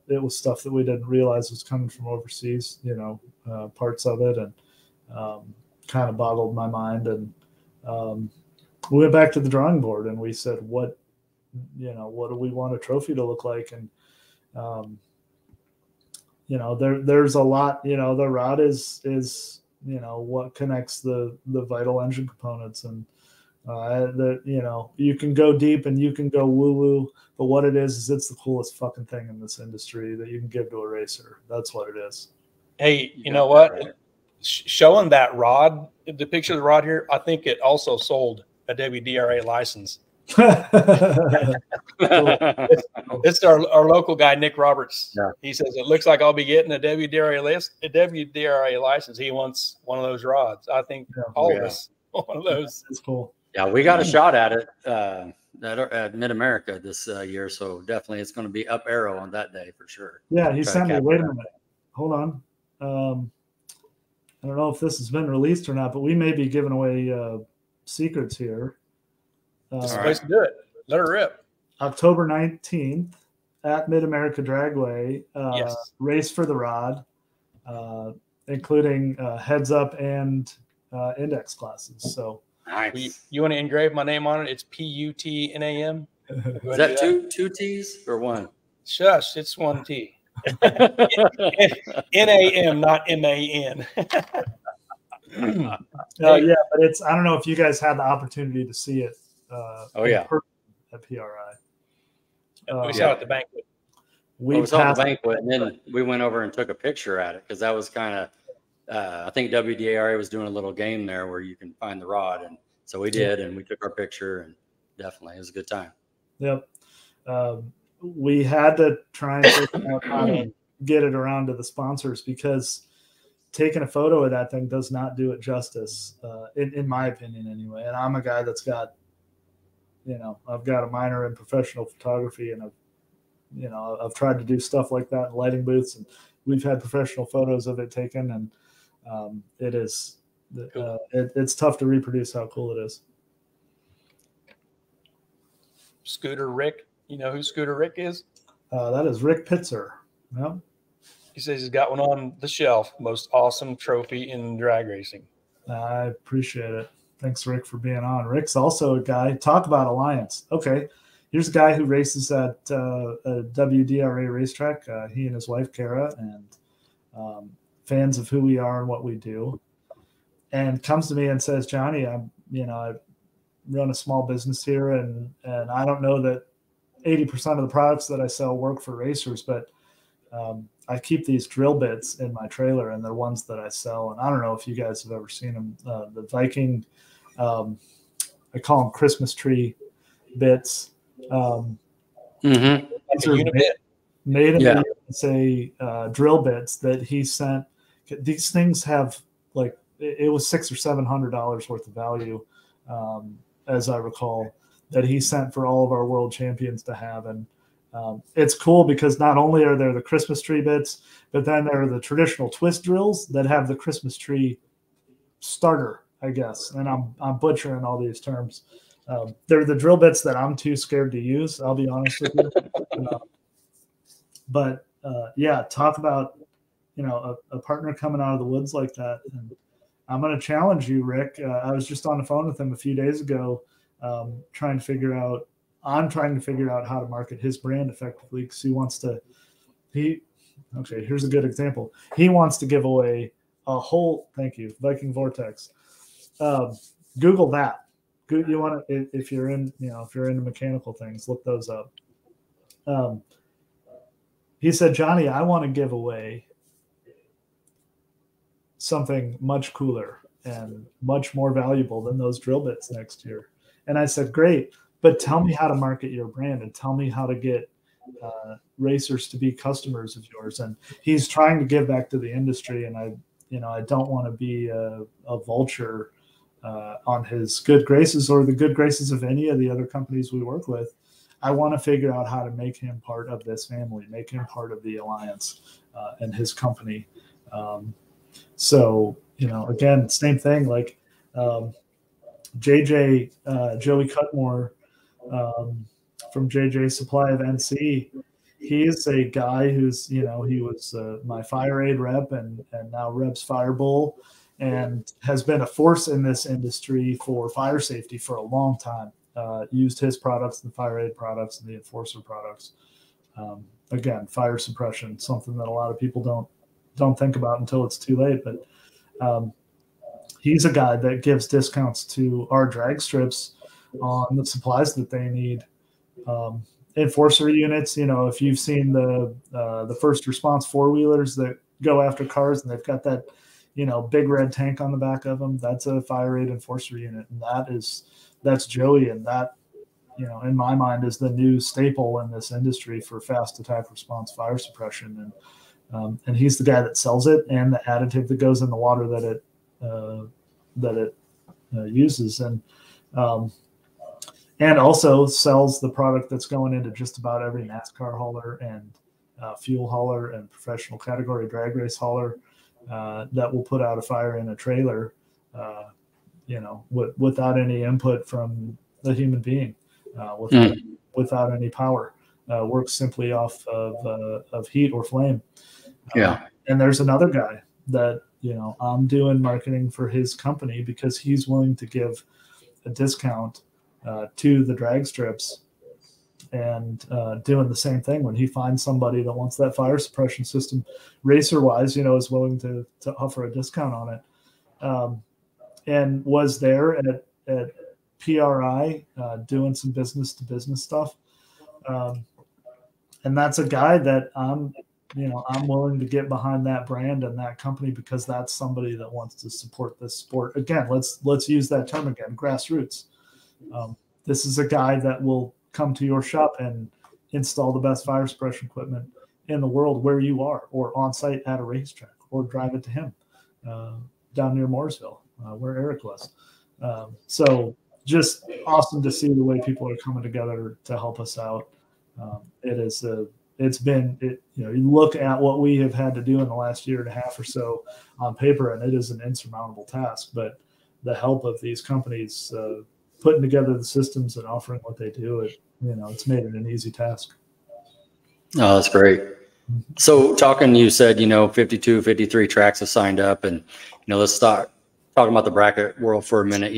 it was stuff that we didn't realize was coming from overseas. Parts of it, and kind of boggled my mind. And we went back to the drawing board and we said, what do we want a trophy to look like? And there's a lot. The rod is what connects the vital engine components, and you can go deep and you can go woo woo, but what it is it's the coolest fucking thing in this industry that you can give to a racer. That's what it is. Hey, you know what? Right. Showing that rod, the picture of the rod here, I think it also sold a WDRA license. It's our local guy, Nick Roberts. Yeah. He says, it looks like I'll be getting a WDRA license. He wants one of those rods. I think all of us one of those. It's cool. Yeah, we got a shot at it at Mid-America this year, so definitely it's going to be up arrow on that day for sure. Yeah, he sent me, wait a minute. Hold on. I don't know if this has been released or not, but we may be giving away secrets here. That's the place to do it. Let her rip. October 19th at Mid-America Dragway, race for the rod, including heads up and index classes. So nice. You want to engrave my name on it? It's PUTNAM. Is that two T's or one? Shush, it's one T. NAM, not MAN. Yeah, but it's, I don't know if you guys had the opportunity to see it. At PRI. We saw it at the banquet. We saw the banquet, and then we went over and took a picture at it because that was kind of, I think WDRA was doing a little game there where you can find the rod, and so we did, and we took our picture, and definitely it was a good time. Yep. We had to try and figure out how to get it around to the sponsors, because taking a photo of that thing does not do it justice, in my opinion anyway. And I'm a guy that's got, I've got a minor in professional photography, and I've tried to do stuff like that in lighting booths, and we've had professional photos of it taken, and it is, cool. It's tough to reproduce how cool it is. Scooter Rick. You know who Scooter Rick is? That is Rick Pitzer. Yep. He says he's got one on the shelf. Most awesome trophy in drag racing. I appreciate it. Thanks, Rick, for being on. Rick's also a guy. Talk about alliance. Okay. Here's a guy who races at a WDRA racetrack. He and his wife, Kara, and fans of who we are and what we do. And comes to me and says, Johnny, I run a small business here, and I don't know that 80% of the products that I sell work for racers, but I keep these drill bits in my trailer, and they're ones that I sell. And I don't know if you guys have ever seen them. The Viking, I call them Christmas tree bits. It's a unit bit. Made in say drill bits that he sent. These things have it was $600 or $700 worth of value, as I recall, that he sent for all of our world champions to have. And it's cool because not only are there the Christmas tree bits, but then there are the traditional twist drills that have the Christmas tree starter, I guess. And I'm butchering all these terms. They're the drill bits that I'm too scared to use, I'll be honest with you. But talk about, a partner coming out of the woods like that. And I'm going to challenge you, Rick. I was just on the phone with him a few days ago, trying to figure out, I'm trying to figure out how to market his brand effectively because he wants to. Okay, here's a good example. He wants to give away a whole. Thank you, Viking Vortex. Google that. You want to, if you're in, if you're into mechanical things, look those up. He said, Johnny, I want to give away something much cooler and much more valuable than those drill bits next year. And I said, great, but tell me how to market your brand and tell me how to get racers to be customers of yours. And he's trying to give back to the industry. And I don't want to be a vulture on his good graces or the good graces of any of the other companies we work with. I want to figure out how to make him part of this family, make him part of the alliance and his company. So, again, same thing, like Joey Cutmore from JJ Supply of NC. He's a guy who's, he was my fire aid rep and now reps Firebowl and has been a force in this industry for fire safety for a long time. Used his products, the fire aid products and the enforcer products. Again, fire suppression, something that a lot of people don't think about until it's too late. But he's a guy that gives discounts to our drag strips on the supplies that they need. Enforcer units, if you've seen the first response four-wheelers that go after cars and they've got that, big red tank on the back of them, that's a fire aid enforcer unit. And that's Joey. And that, in my mind is the new staple in this industry for fast attack response fire suppression. And he's the guy that sells it and the additive that goes in the water that it uses. And also sells the product that's going into just about every NASCAR hauler and fuel hauler and professional category drag race hauler that will put out a fire in a trailer, without any input from the human being, without any power. Works simply off of heat or flame. And there's another guy that, I'm doing marketing for his company because he's willing to give a discount to the drag strips and doing the same thing when he finds somebody that wants that fire suppression system racer wise, is willing to offer a discount on it. And was there at PRI doing some business to business stuff. And that's a guy that I'm willing to get behind that brand and that company because that's somebody that wants to support this sport. Again, let's use that term again, grassroots. This is a guy that will come to your shop and install the best fire suppression equipment in the world where you are, or on site at a racetrack, or drive it to him down near Mooresville, where Eric was. So just awesome to see the way people are coming together to help us out. You look at what we have had to do in the last year and a half or so on paper, and it is an insurmountable task, but the help of these companies putting together the systems and offering what they do, it's made it an easy task. Oh, that's great. So you said, 52, 53 tracks have signed up, and, let's start talking about the bracket world for a minute.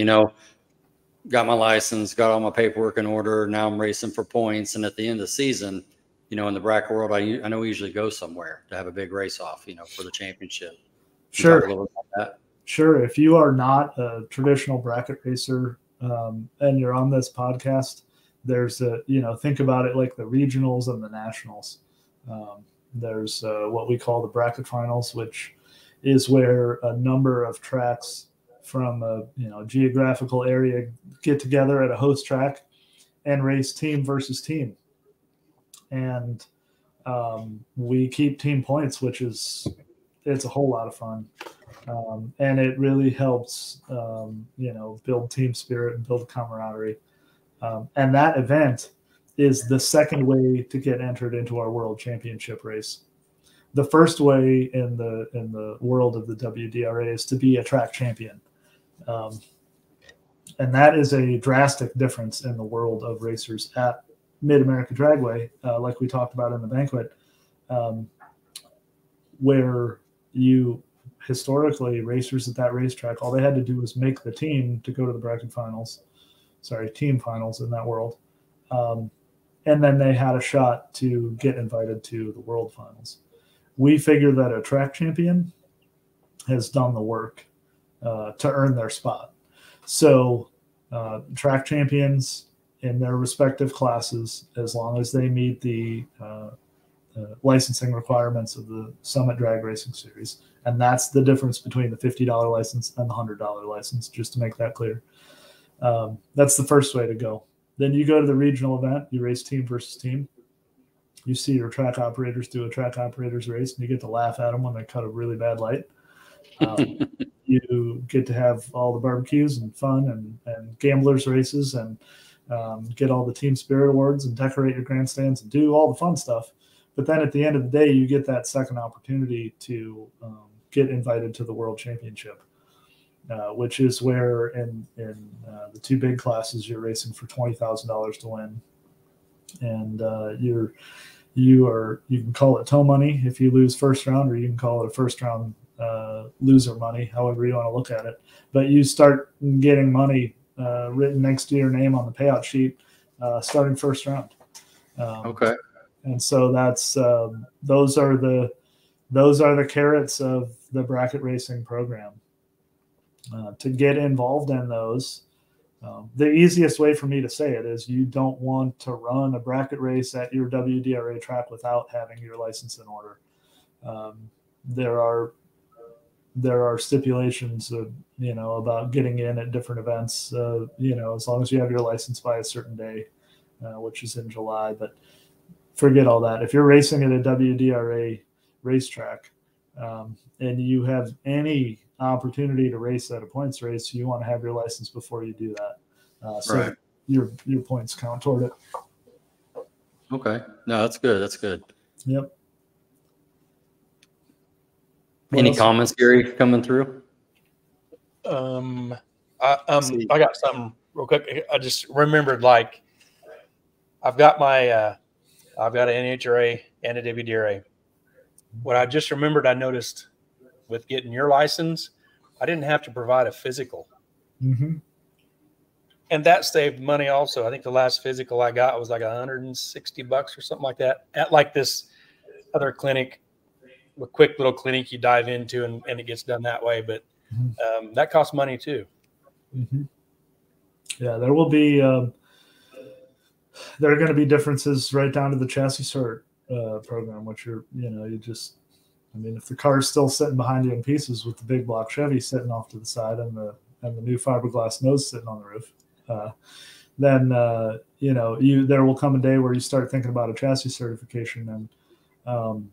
Got my license, got all my paperwork in order. Now I'm racing for points. And at the end of the season, in the bracket world, I know we usually go somewhere to have a big race off, for the championship. Sure. Talk a little bit about that. Sure. If you are not a traditional bracket racer, and you're on this podcast, there's think about it like the regionals and the nationals. There's what we call the bracket finals, which is where a number of tracks from a geographical area get together at a host track and race team versus team. And we keep team points, it's a whole lot of fun. And it really helps, build team spirit and build camaraderie. And that event is the second way to get entered into our world championship race. The first way in the world of the WDRA is to be a track champion. And that is a drastic difference in the world of racers at Mid-America Dragway, like we talked about in the banquet, where historically, racers at that racetrack, all they had to do was make the team to go to the bracket finals, team finals in that world. And then they had a shot to get invited to the World Finals. We figure that a track champion has done the work to earn their spot. So track champions in their respective classes, as long as they meet the licensing requirements of the Summit Drag Racing Series, and that's the difference between the $50 license and the $100 license, just to make that clear. That's the first way to go. Then you go to the regional event, you race team versus team. You see your track operators do a track operators race, and you get to laugh at them when they cut a really bad light. You get to have all the barbecues and fun and gamblers races and get all the team spirit awards and decorate your grandstands and do all the fun stuff. But then at the end of the day, you get that second opportunity to get invited to the World Championship, which is where in the two big classes you're racing for $20,000 to win, and you can call it tow money if you lose first round, or you can call it a first round loser money, however you want to look at it. But you start getting money written next to your name on the payout sheet starting first round. Okay. And so that's those are the carrots of the bracket racing program. To get involved in those, the easiest way for me to say it is you don't want to run a bracket race at your WDRA track without having your license in order. There are stipulations, about getting in at different events. As long as you have your license by a certain day, which is in July. But forget all that. If you're racing at a WDRA racetrack and you have any opportunity to race at a points race, you want to have your license before you do that. So right. your points count toward it. Okay. No, that's good. That's good. Yep. Any comments, Gary, coming through? I got something real quick. I just remembered, I've got an NHRA and a WDRA. What I just remembered, I noticed with getting your license, I didn't have to provide a physical. Mm-hmm. And that saved money also. I think the last physical I got was like $160 or something like that at this other clinic, a quick little clinic you dive into and it gets done that way. But that costs money too. Mm-hmm. Yeah, there will be, there are going to be differences right down to the chassis cert program, which if the car's still sitting behind you in pieces with the big block Chevy sitting off to the side and the new fiberglass nose sitting on the roof, then there will come a day where you start thinking about a chassis certification, and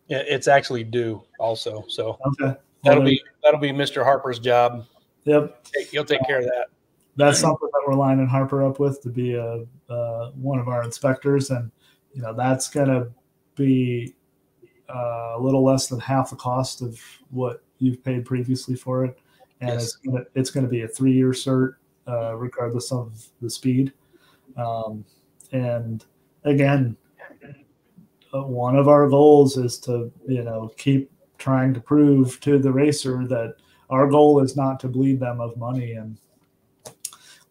it's actually due also. So okay. That'll be Mr. Harper's job. Yep. He'll take care of that. That's something that we're lining Harper up with to be one of our inspectors, and that's going to be a little less than half the cost of what you've paid previously for it, and yes. It's going to be a 3-year cert, regardless of the speed. And again, one of our goals is to keep trying to prove to the racer that our goal is not to bleed them of money. And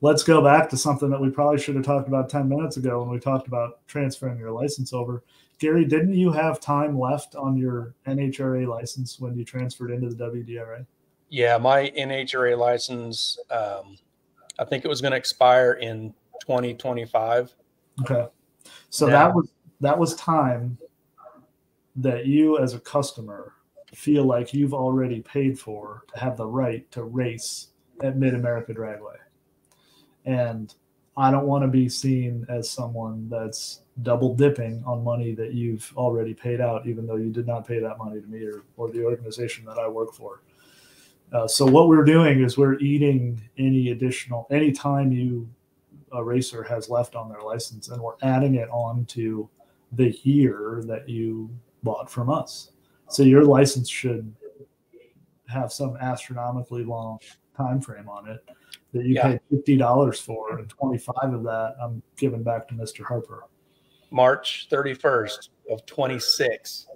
let's go back to something that we probably should have talked about 10 minutes ago when we talked about transferring your license over. Gary, didn't you have time left on your NHRA license when you transferred into the WDRA? Yeah, my NHRA license, I think it was going to expire in 2025. Okay. So that was time that you as a customer feel like you've already paid for to have the right to race at Mid-America Dragway. And I don't want to be seen as someone that's double dipping on money that you've already paid out, even though you did not pay that money to me or the organization that I work for. So what we're doing is we're eating any time a racer has left on their license, and we're adding it on to the year that you bought from us. So your license should have some astronomically long time frame on it that you paid $50 for, and 25 of that I'm giving back to Mr. Harper. March 31st of 26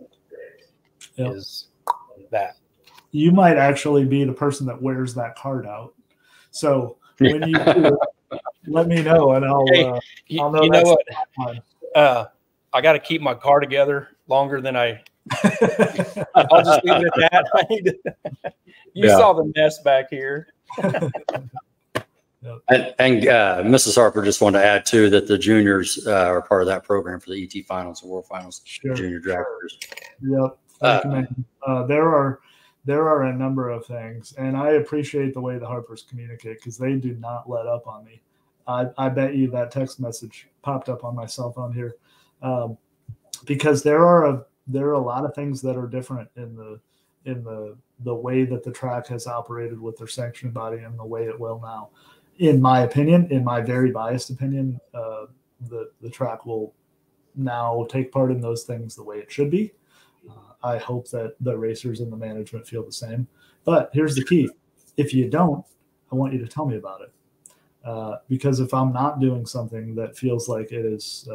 is that. You might actually be the person that wears that card out. So when you do let me know, and I'll know. You know what? I got to keep my car together longer than I'll just leave it at that. You saw the mess back here. And Mrs. Harper just wanted to add too that the juniors are part of that program for the ET Finals and World Finals. Sure. Junior drivers. Yep. There are a number of things, and I appreciate the way the Harpers communicate because they do not let up on me. I bet you that text message popped up on my cell phone here, because there are a lot of things that are different in the way that the track has operated with their sanctioning body and the way it will now. In my opinion, in my very biased opinion, the track will now take part in those things the way it should be. I hope that the racers and the management feel the same. But here's the key. If you don't, I want you to tell me about it. Because if I'm not doing something that feels like it is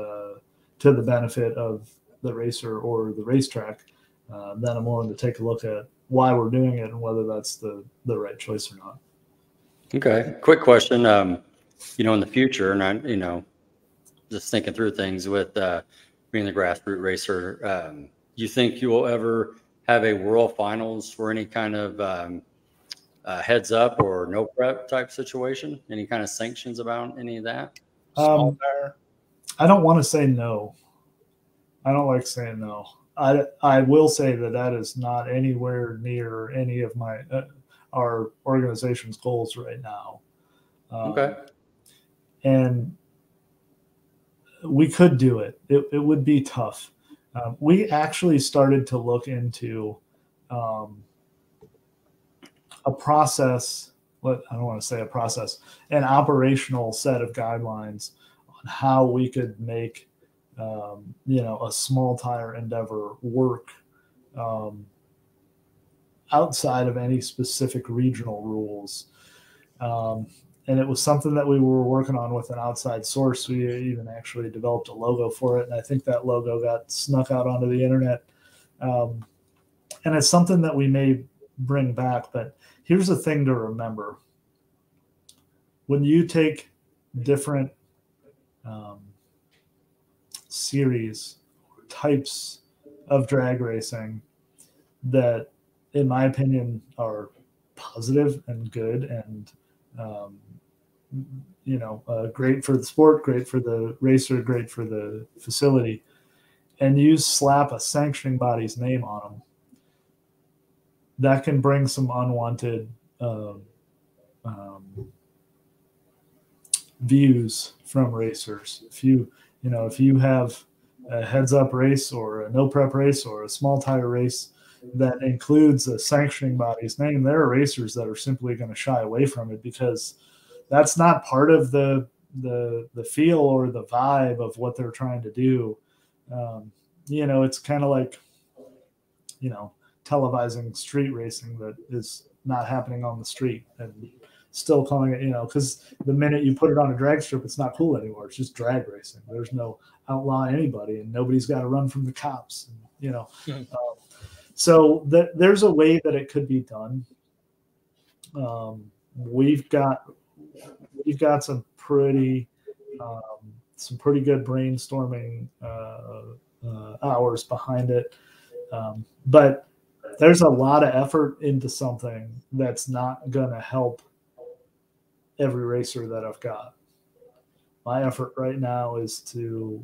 to the benefit of the racer or the racetrack, then I'm willing to take a look at why we're doing it and whether that's the right choice or not. Okay. Quick question. In the future, and I, just thinking through things with being the grassroots racer, you think you will ever have a world finals for any kind of heads up or no prep type situation? Any kind of sanctions about any of that? I don't want to say no. I don't like saying no. I will say that is not anywhere near any of my our organization's goals right now. Okay. And we could do it. It would be tough. We actually started to look into a process. I don't want to say a process, an operational set of guidelines on how we could make, a small tire endeavor work outside of any specific regional rules. And it was something that we were working on with an outside source. We even actually developed a logo for it. And I think that logo got snuck out onto the internet. And it's something that we may bring back. But here's the thing to remember. When you take different series or types of drag racing that, in my opinion, are positive and good and great for the sport, great for the racer, great for the facility, and you slap a sanctioning body's name on them, that can bring some unwanted views from racers. If you have a heads up race or a no prep race or a small tire race that includes a sanctioning body's name, there are racers that are simply going to shy away from it because that's not part of the feel or the vibe of what they're trying to do. It's kind of like, televising street racing that is not happening on the street and still calling it, because the minute you put it on a drag strip, it's not cool anymore. It's just drag racing. There's no outlaw anybody and nobody's got to run from the cops, so there's a way that it could be done. We've got some pretty good brainstorming hours behind it, but there's a lot of effort into something that's not going to help every racer that I've got. My effort right now is to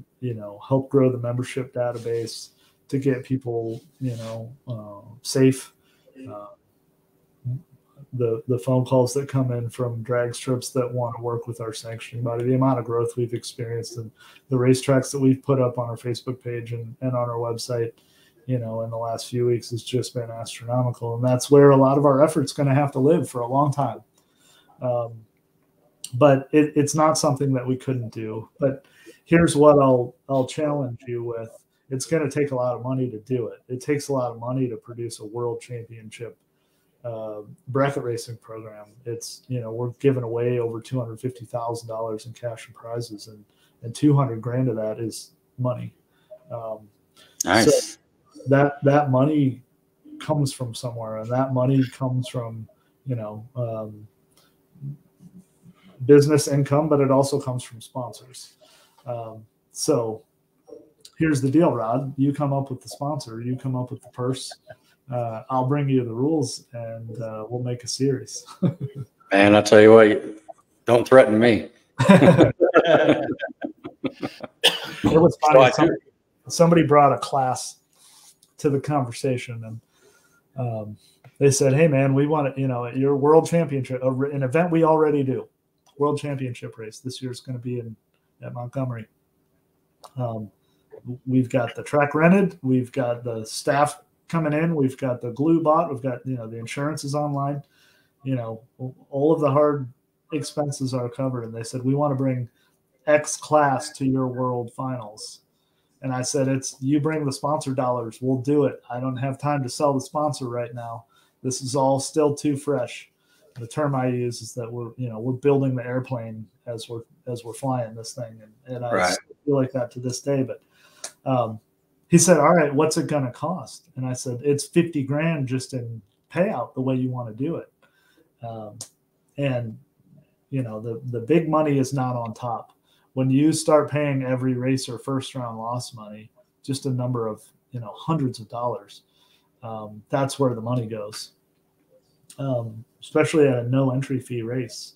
help grow the membership database, to get people, safe. The phone calls that come in from drag strips that want to work with our sanctioning body, the amount of growth we've experienced and the racetracks that we've put up on our Facebook page and on our website, in the last few weeks has just been astronomical. And that's where a lot of our effort's going to have to live for a long time. But it's not something that we couldn't do. But here's what I'll challenge you with. It's going to take a lot of money to do it. It takes a lot of money to produce a world championship bracket racing program. It's, we're giving away over $250,000 in cash and prizes, and $200,000 of that is money. Nice. So that money comes from somewhere, and that money comes from, business income, but it also comes from sponsors. So here's the deal, Rod. You come up with the sponsor, you come up with the purse. I'll bring you the rules, and we'll make a series. Man, I tell you what, don't threaten me. It was funny. Somebody brought a class to the conversation, and they said, "Hey, man, we want to, at your world championship, an event we already do, world championship race this year is going to be at Montgomery. We've got the track rented, we've got the staff coming in, we've got the glue bought, we've got the insurance is online, all of the hard expenses are covered." And they said, "We want to bring X class to your world finals." And I said, you bring the sponsor dollars, we'll do it. I don't have time to sell the sponsor right now. This is all still too fresh. The term I use is that we're building the airplane as we're flying this thing. And I still feel like that to this day. But he said, "All right, what's it going to cost?" And I said, "It's $50,000 just in payout the way you want to do it." And the big money is not on top. When you start paying every racer first round loss money, just a number of hundreds of dollars, that's where the money goes. Especially at a no entry fee race.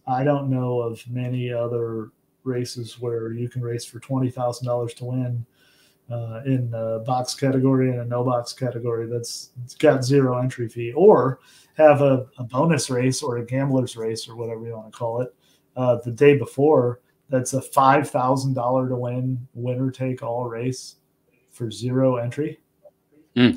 I don't know of many other races where you can race for $20,000 to win in a box category and a no box category it's got zero entry fee, or have a bonus race or a gambler's race or whatever you want to call it the day before. That's a $5,000 to win, winner take all race for zero entry. I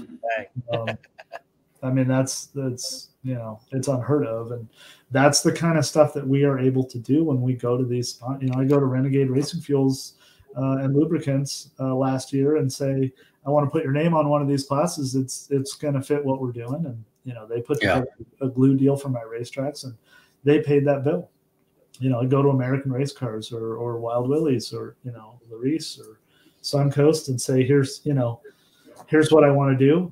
mean, that's it's unheard of, and that's the kind of stuff that we are able to do when we go to these. I go to Renegade Racing Fuels and Lubricants last year and say, "I want to put your name on one of these classes. It's going to fit what we're doing," and they put together a glue deal for my racetracks, and they paid that bill. I go to American Race Cars or Wild Willie's or Larice or Suncoast and say, here's what I want to do.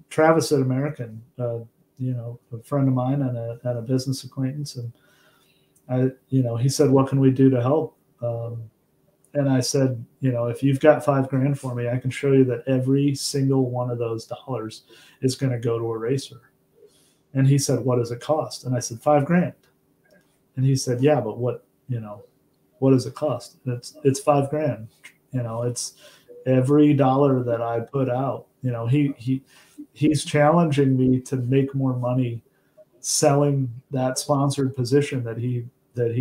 Travis at American, a friend of mine and a business acquaintance, and he said, "What can we do to help?" And I said, if you've got $5,000 for me, I can show you that every single one of those dollars is going to go to a racer. And he said, "What does it cost?" And I said, $5,000. And he said, "Yeah, but what does it cost?" It's $5,000. It's every dollar that I put out. He's challenging me to make more money selling that sponsored position that he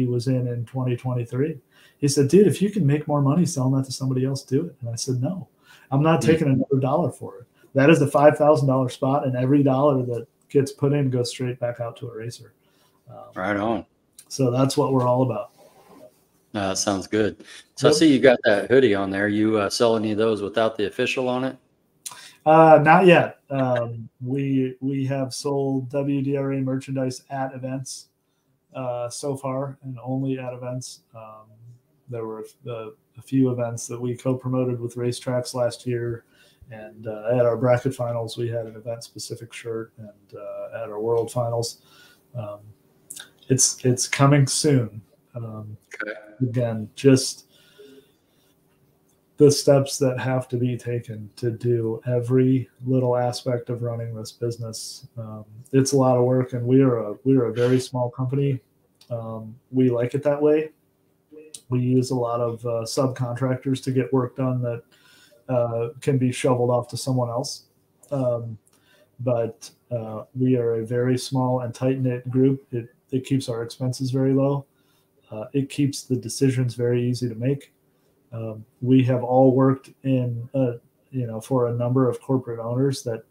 was in 2023. He said, "Dude, if you can make more money selling that to somebody else, do it." And I said, "No, I'm not taking another dollar for it. That is the $5,000 spot, and every dollar that gets put in goes straight back out to a racer." Right on. So that's what we're all about. That sounds good. So I see you got that hoodie on there. You sell any of those without the official on it? Not yet. We have sold WDRA merchandise at events so far, and only at events. There were a few events that we co-promoted with racetracks last year, and at our bracket finals, we had an event-specific shirt, and at our world finals, it's coming soon. Again, just the steps that have to be taken to do every little aspect of running this business. It's a lot of work, and we are a very small company. We like it that way. We use a lot of subcontractors to get work done that can be shoveled off to someone else. But we are a very small and tight-knit group. It keeps our expenses very low. It keeps the decisions very easy to make. We have all worked in, for a number of corporate owners that,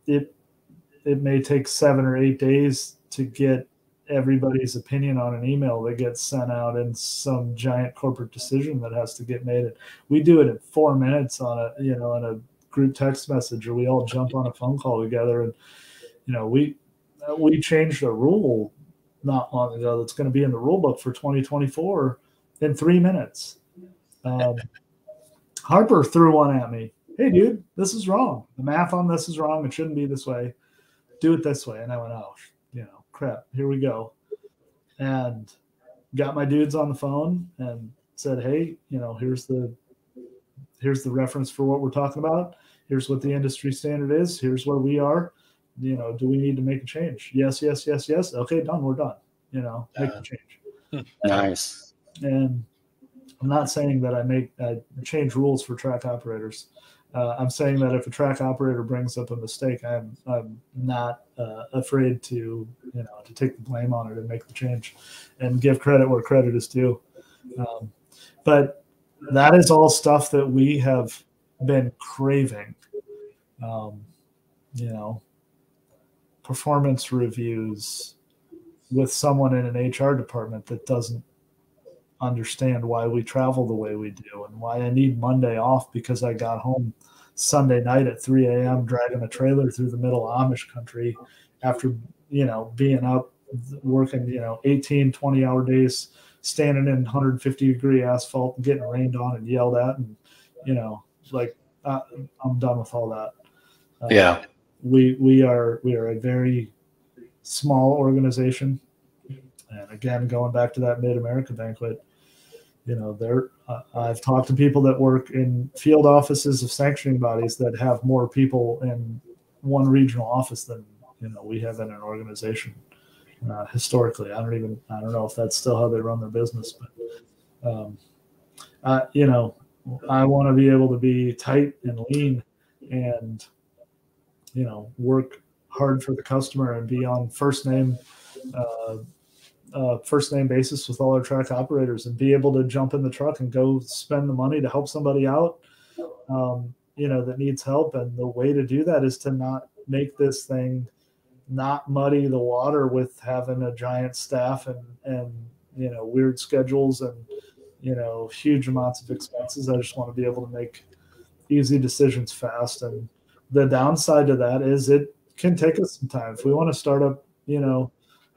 it may take 7 or 8 days to get everybody's opinion on an email that gets sent out in some giant corporate decision that has to get made. We do it in 4 minutes on a group text message, or we all jump on a phone call together. And, we changed a rule not long ago that's going to be in the rule book for 2024 in 3 minutes. Harper threw one at me. "Hey, dude, this is wrong. The math on this is wrong. It shouldn't be this way. Do it this way." And I went, "Oh, crap, here we go. And got my dudes on the phone and said, hey, here's the reference for what we're talking about. Here's what the industry standard is. Here's where we are. Do we need to make a change? Yes. Okay, done. We're done. Make the change. Nice. And I'm not saying that I change rules for track operators. I'm saying that if a track operator brings up a mistake, I'm not afraid to take the blame on it and make the change, and give credit where credit is due. But that is all stuff that we have been craving. Performance reviews with someone in an HR department that doesn't understand why we travel the way we do and why I need Monday off because I got home Sunday night at 3 a.m. driving a trailer through the middle of Amish country after, being up working, 18, 20-hour days, standing in 150-degree asphalt and getting rained on and yelled at. And, I'm done with all that. Yeah. We are a very small organization. And again, going back to that Mid-America banquet, I've talked to people that work in field offices of sanctioning bodies that have more people in one regional office than we have in an organization. Historically, I don't know if that's still how they run their business, but I want to be able to be tight and lean, and work hard for the customer and be on first name basis with all our track operators, and be able to jump in the truck and go spend the money to help somebody out, that needs help. And the way to do that is to not make this thing, not muddy the water with having a giant staff and weird schedules and, huge amounts of expenses. I just want to be able to make easy decisions fast. And the downside to that is it can take us some time. If we want to start up,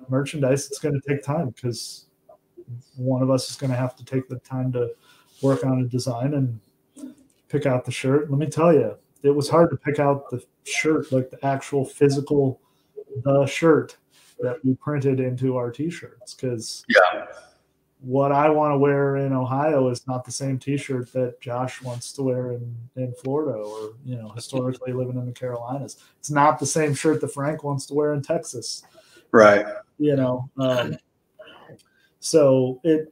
merchandise, it's going to take time because one of us is going to have to take the time to work on a design and pick out the shirt. Let me tell you, it was hard to pick out the shirt, like the actual physical shirt that we printed into our t-shirts, because what I want to wear in Ohio is not the same t-shirt that Josh wants to wear in Florida, or historically living in the Carolinas. It's not the same shirt that Frank wants to wear in Texas, right? So it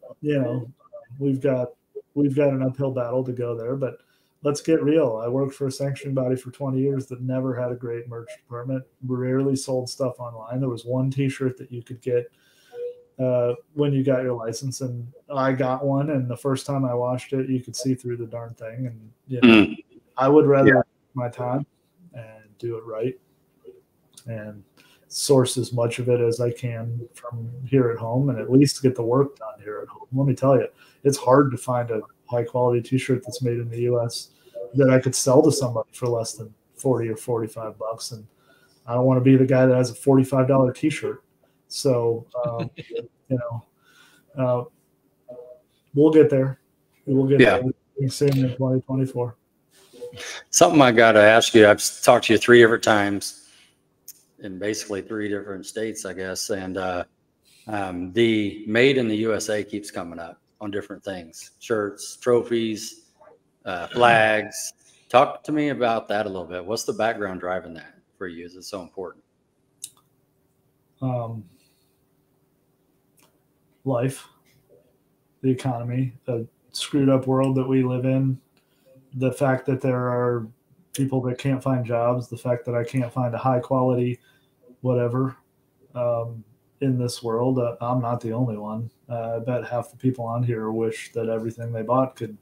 we've got an uphill battle to go there, but let's get real. I worked for a sanctioning body for 20 years that never had a great merch department, rarely sold stuff online. There was one t-shirt that you could get when you got your license, and I got one, and the first time I washed it, you could see through the darn thing. And I would rather take my time and do it right and source as much of it as I can from here at home, and at least get the work done here at home. Let me tell you, it's hard to find a high quality t-shirt that's made in the US that I could sell to somebody for less than 40 or 45 bucks. And I don't want to be the guy that has a $45 t-shirt. So, we'll get there. We'll get there soon in 2024. Something I got to ask you, I've talked to you 3 different times in basically 3 different states, I guess. And the made in the USA keeps coming up on different things, shirts, trophies, flags. Talk to me about that a little bit. What's the background driving that for you? Is it so important? Life, the economy, the screwed up world that we live in, the fact that there are people that can't find jobs, the fact that I can't find a high quality whatever in this world. I'm not the only one. I bet half the people on here wish that everything they bought could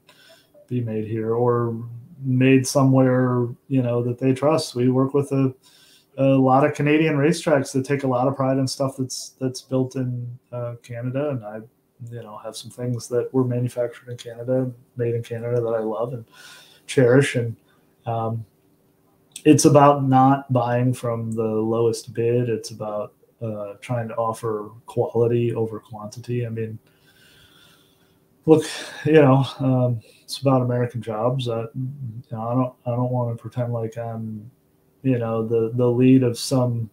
be made here or made somewhere, that they trust. We work with a lot of Canadian racetracks that take a lot of pride in stuff that's built in Canada, and I, have some things that were manufactured in Canada, made in Canada, that I love and cherish. And it's about not buying from the lowest bid. It's about trying to offer quality over quantity. I mean, look, it's about American jobs. I don't want to pretend like I'm, the lead of some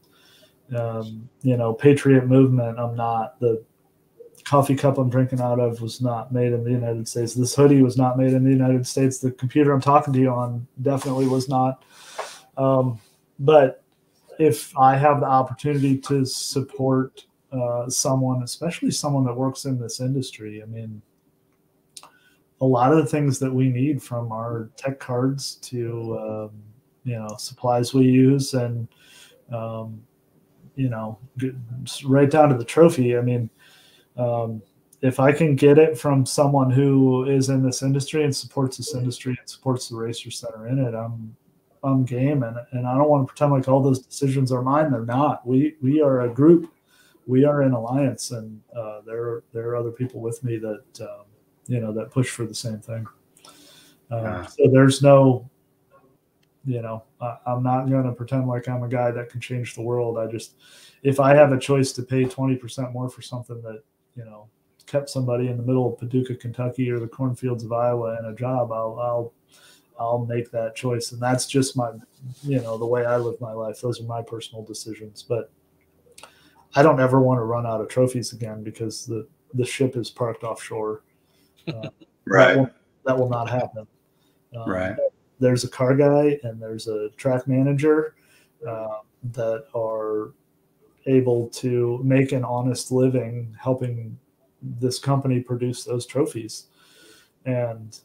you know, patriot movement. I'm not. The coffee cup I'm drinking out of was not made in the United States. This hoodie was not made in the United States. The computer I'm talking to you on definitely was not. But if I have the opportunity to support someone, especially someone that works in this industry, I mean, a lot of the things that we need, from our tech cards to you know, supplies we use, and you know, right down to the trophy. I mean, if I can get it from someone who is in this industry and supports this industry and supports the racers that are in it, I'm game. And I don't want to pretend like all those decisions are mine. They're not. We are a group. We are in alliance, and there are other people with me that you know, that push for the same thing. So there's no, you know, I'm not going to pretend like I'm a guy that can change the world. I just, if I have a choice to pay 20% more for something that, you know, kept somebody in the middle of Paducah, Kentucky, or the cornfields of Iowa in a job, I'll make that choice. And that's just my, you know, the way I live my life. Those are my personal decisions. But I don't ever want to run out of trophies again because the ship is parked offshore. Right. That will not happen. Right. There's a car guy and there's a track manager that are able to make an honest living helping this company produce those trophies. And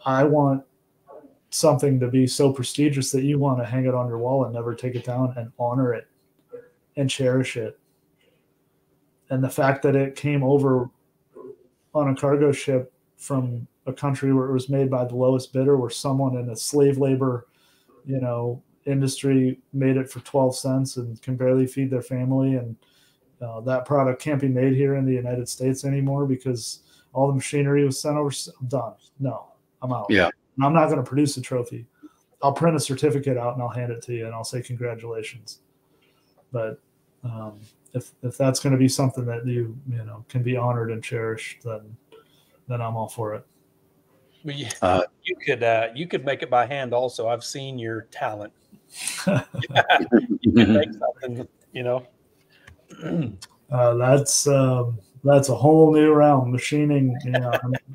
I want something to be so prestigious that you want to hang it on your wall and never take it down, and honor it and cherish it. And the fact that it came over on a cargo ship from a country where it was made by the lowest bidder, where someone in a slave labor, you know, industry made it for 12 cents and can barely feed their family. And that product can't be made here in the United States anymore because all the machinery was sent over. I'm done. No, I'm out. Yeah. And I'm not going to produce a trophy. I'll print a certificate out and I'll hand it to you and I'll say congratulations. But if that's going to be something that you know can be honored and cherished, then I'm all for it. You could make it by hand also. I've seen your talent. You can make something, you know. That's a whole new realm. Machining, you know,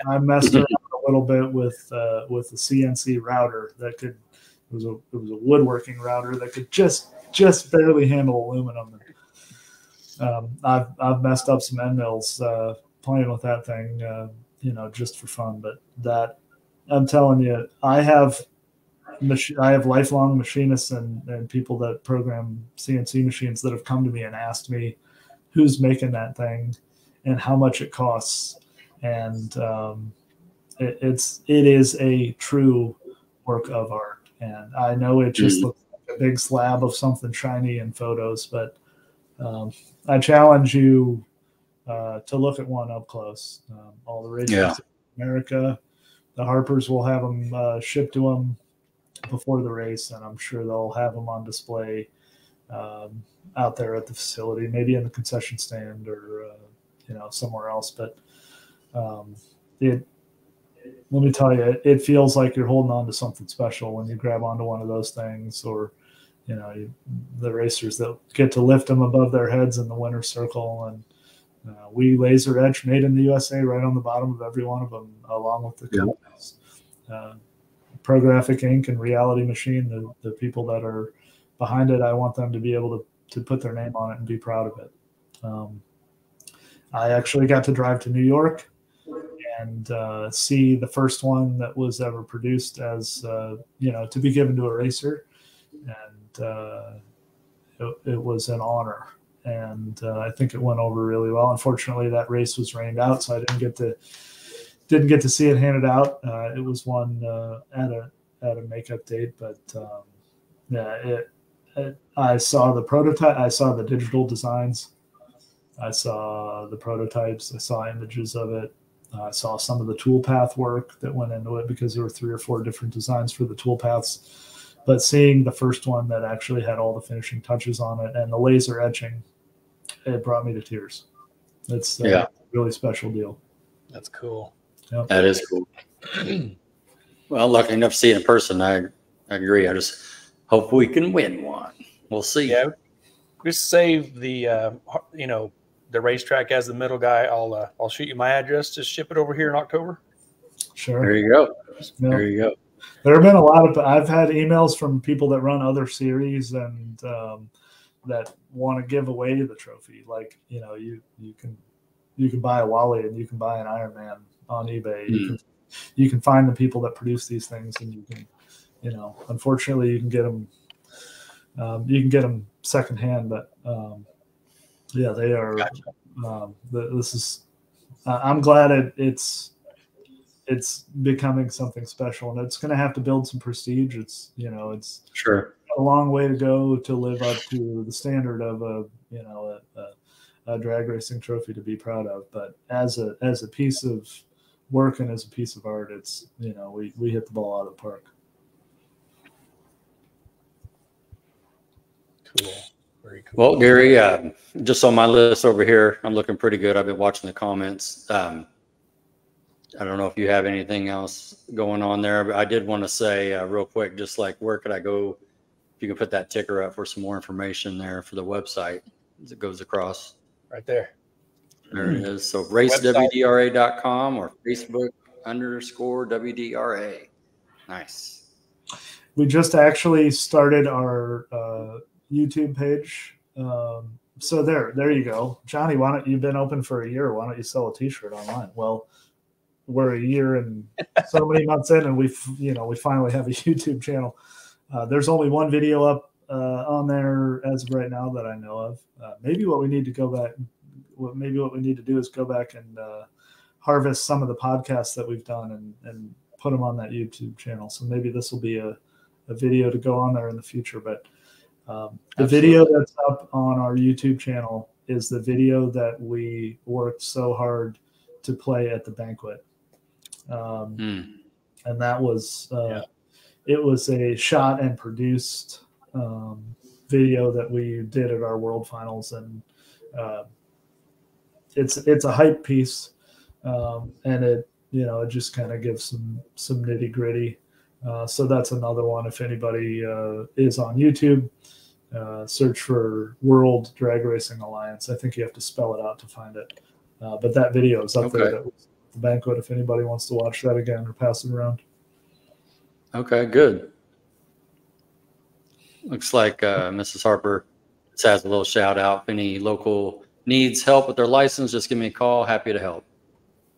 I messed around a little bit with the CNC router that it was a woodworking router that could just barely handle aluminum. I've messed up some end mills playing with that thing, you know, just for fun. But that, I'm telling you, I have lifelong machinists and people that program CNC machines that have come to me and asked me who's making that thing and how much it costs. And it is a true work of art. And I know it just looks like a big slab of something shiny in photos, but I challenge you to look at one up close. All the races in America, the Harpers will have them shipped to them before the race, and I'm sure they'll have them on display out there at the facility, maybe in the concession stand or you know, somewhere else. But let me tell you, it feels like you're holding on to something special when you grab onto one of those things, or you know, the racers that get to lift them above their heads in the winner's circle. And we laser etch made in the USA right on the bottom of every one of them, along with the companies. Prographic Ink and Reality Machine, the people that are behind it, I want them to be able to put their name on it and be proud of it. I actually got to drive to New York and see the first one that was ever produced as, you know, to be given to a racer. And it was an honor. And I think it went over really well. Unfortunately, that race was rained out, so I didn't get to see it handed out. It was won at a makeup date, but I saw the prototype. I saw the digital designs. I saw the prototypes. I saw images of it. I saw some of the toolpath work that went into it, because there were 3 or 4 different designs for the toolpaths. But seeing the first one that actually had all the finishing touches on it and the laser etching, it brought me to tears. It's a really special deal. That's cool. Yep. That is cool. Well, lucky enough to see it in person. I agree. I just hope we can win one. We'll see. Yeah, just save the, the racetrack as the middle guy. I'll shoot you my address. Just ship it over here in October. Sure. There you go. Yep. There you go. There have been a lot of, I've had emails from people that run other series and that want to give away the trophy. Like, you can buy a Wally and you can buy an Ironman on eBay. You can find the people that produce these things, and you can, unfortunately you can get them secondhand, but yeah, they are, Gotcha. This is, I'm glad it's becoming something special, and it's going to have to build some prestige. It's, it's sure a long way to go to live up to the standard of a drag racing trophy to be proud of. But as a piece of work and as a piece of art, it's, we hit the ball out of the park. Cool. Very cool. Well, Gary, just on my list over here, I'm looking pretty good. I've been watching the comments. I don't know if you have anything else going on there, but I did want to say real quick, just like, where could I go? If you can put that ticker up for some more information there for the website as it goes across. Right there. There it is. So racewdra.com or Facebook_WDRA. Nice. We just actually started our YouTube page. So there you go. Johnny, why don't you've been open for a year? Why don't you sell a t-shirt online? Well, we're a year and so many months in, and we finally have a YouTube channel. There's only one video up on there as of right now that I know of. Maybe what we need to do is go back and harvest some of the podcasts that we've done and put them on that YouTube channel. So maybe this will be a video to go on there in the future. But the video that's up on our YouTube channel is the video that we worked so hard to play at the banquet. And that was, it was a shot and produced video that we did at our world finals. And it's a hype piece. And it just kind of gives some nitty gritty. So that's another one. If anybody is on YouTube, search for World Drag Racing Alliance. I think you have to spell it out to find it. But that video is up there. That was the banquet. If anybody wants to watch that again or pass it around. Okay, good. Looks like Mrs. Harper just has a little shout out. If any local needs help with their license, just give me a call. Happy to help.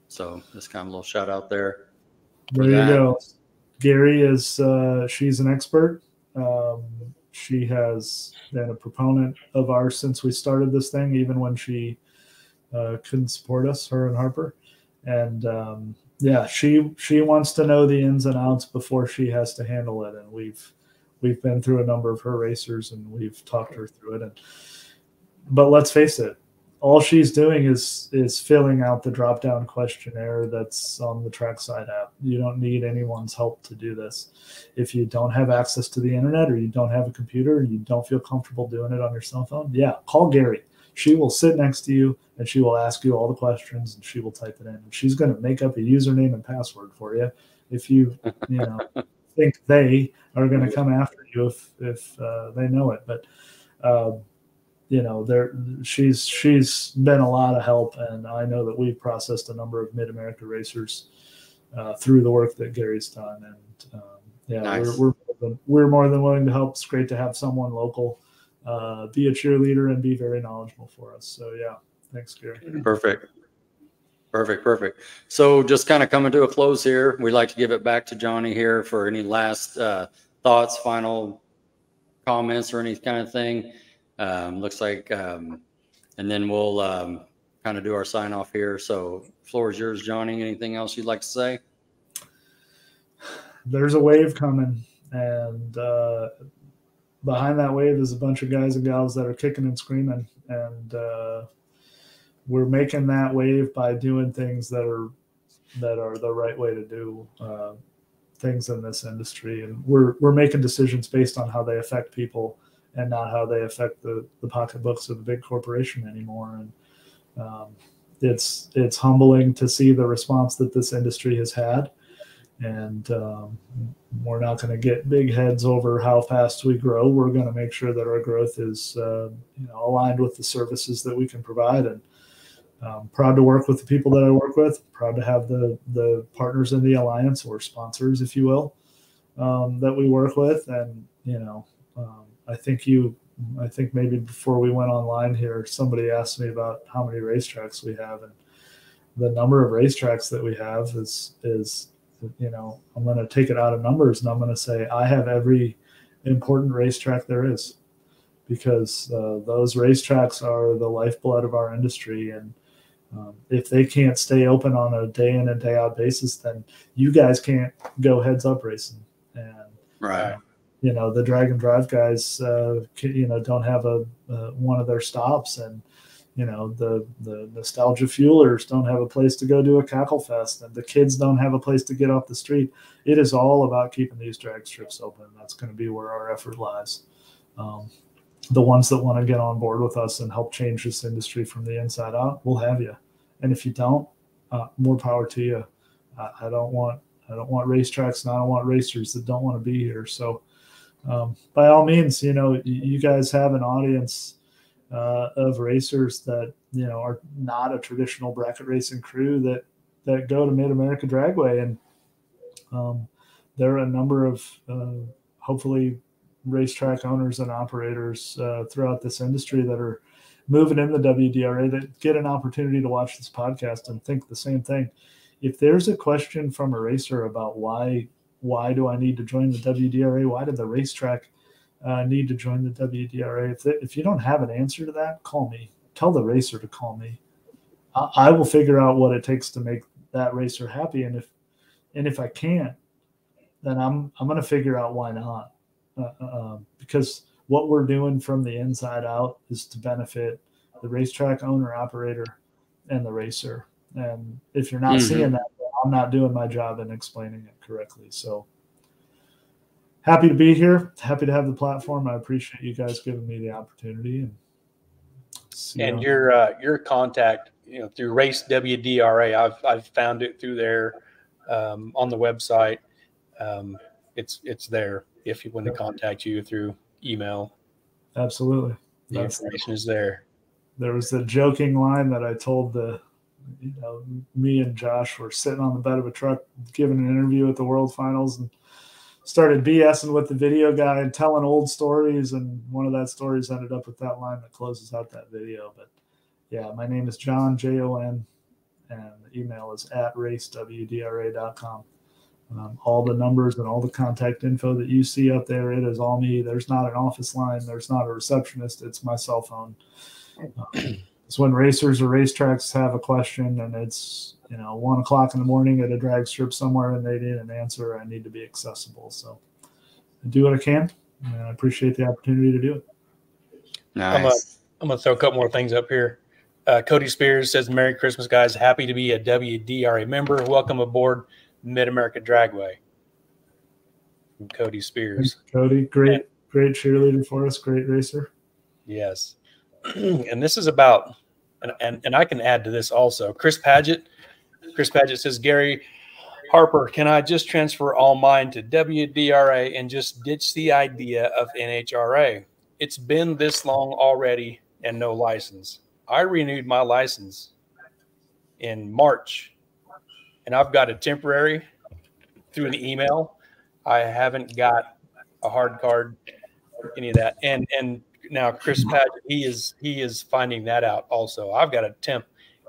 So just kind of a little shout out there. There you go. Gary is, she's an expert. She has been a proponent of ours since we started this thing, even when she couldn't support us, her and Harper. And she wants to know the ins and outs before she has to handle it. And we've been through a number of her racers, and we've talked her through it. But let's face it, all she's doing is filling out the drop-down questionnaire that's on the Trackside app. You don't need anyone's help to do this. If you don't have access to the internet, or you don't have a computer, and you don't feel comfortable doing it on your cell phone, call Gary. She will sit next to you, and she will ask you all the questions, and she will type it in. And she's going to make up a username and password for you if you think they are going to come after you if they know it. But she's been a lot of help, and I know that we've processed a number of Mid-America racers through the work that Gary's done. And nice. we're more than willing to help. It's great to have someone local be a cheerleader and be very knowledgeable for us. So thanks, Gary. Perfect. So just kind of coming to a close here, we'd like to give it back to Johnny here for any last thoughts, final comments, or any kind of thing. Looks like, and then we'll kind of do our sign off here. So floor is yours, Johnny. Anything else you'd like to say? There's a wave coming, and behind that wave is a bunch of guys and gals that are kicking and screaming, and we're making that wave by doing things that are the right way to do things in this industry. And we're making decisions based on how they affect people and not how they affect the pocketbooks of the big corporation anymore. And it's humbling to see the response that this industry has had. And we're not going to get big heads over how fast we grow. We're going to make sure that our growth is aligned with the services that we can provide. And proud to work with the people that I work with. Proud to have the partners in the alliance, or sponsors, if you will, that we work with. And I think maybe before we went online here, somebody asked me about how many racetracks we have, and the number of racetracks that we have is I'm going to take it out of numbers, and I'm going to say I have every important racetrack there is, because those racetracks are the lifeblood of our industry. And if they can't stay open on a day in and day out basis, then you guys can't go heads up racing. And right. The drag and drive guys, don't have one of their stops, and the nostalgia fuelers don't have a place to go do a cackle fest, and the kids don't have a place to get off the street. It is all about keeping these drag strips open. That's going to be where our effort lies. The ones that want to get on board with us and help change this industry from the inside out, we'll have you. And if you don't, more power to you. I don't want racetracks, and I don't want racers that don't want to be here. So by all means, you guys have an audience of racers that are not a traditional bracket racing crew that go to Mid-America Dragway, and there are a number of hopefully racetrack owners and operators throughout this industry that are moving in the WDRA that get an opportunity to watch this podcast and think the same thing. If there's a question from a racer about why do I need to join the WDRA, why did the racetrack need to join the WDRA, if you don't have an answer to that, call me. Tell the racer to call me. I will figure out what it takes to make that racer happy, and if I can't, then I'm going to figure out why not. Because what we're doing from the inside out is to benefit the racetrack owner, operator, and the racer. And if you're not seeing that, I'm not doing my job in explaining it correctly. So happy to be here. Happy to have the platform. I appreciate you guys giving me the opportunity. And your contact, through Race WDRA, I've found it through there on the website. It's there if you want to contact you through email. Absolutely. The information is there. There was a joking line that I told me and Josh were sitting on the bed of a truck giving an interview at the World Finals, and started BSing with the video guy and telling old stories. And one of that stories ended up with that line that closes out that video. But yeah, my name is Jon, Jon, and the email is @racewdra.com. All the numbers and all the contact info that you see up there, it is all me. There's not an office line. There's not a receptionist. It's my cell phone. It's when racers or racetracks have a question and it's 1 o'clock in the morning at a drag strip somewhere and they need an answer, I need to be accessible. So I do what I can, and I appreciate the opportunity to do it. Nice. I'm gonna throw a couple more things up here. Cody Spears says, "Merry Christmas, guys. Happy to be a WDRA member. Welcome aboard Mid-America Dragway." From Cody Spears. Thanks, Cody, great cheerleader for us, great racer. Yes. And this is about, and I can add to this also. Chris Paget says, "Gary Harper, can I just transfer all mine to WDRA and just ditch the idea of NHRA? It's been this long already and no license. I renewed my license in March, and I've got a temporary through an email. I haven't got a hard card, any of that." And now Chris Paget, he is finding that out also. I've got a temp,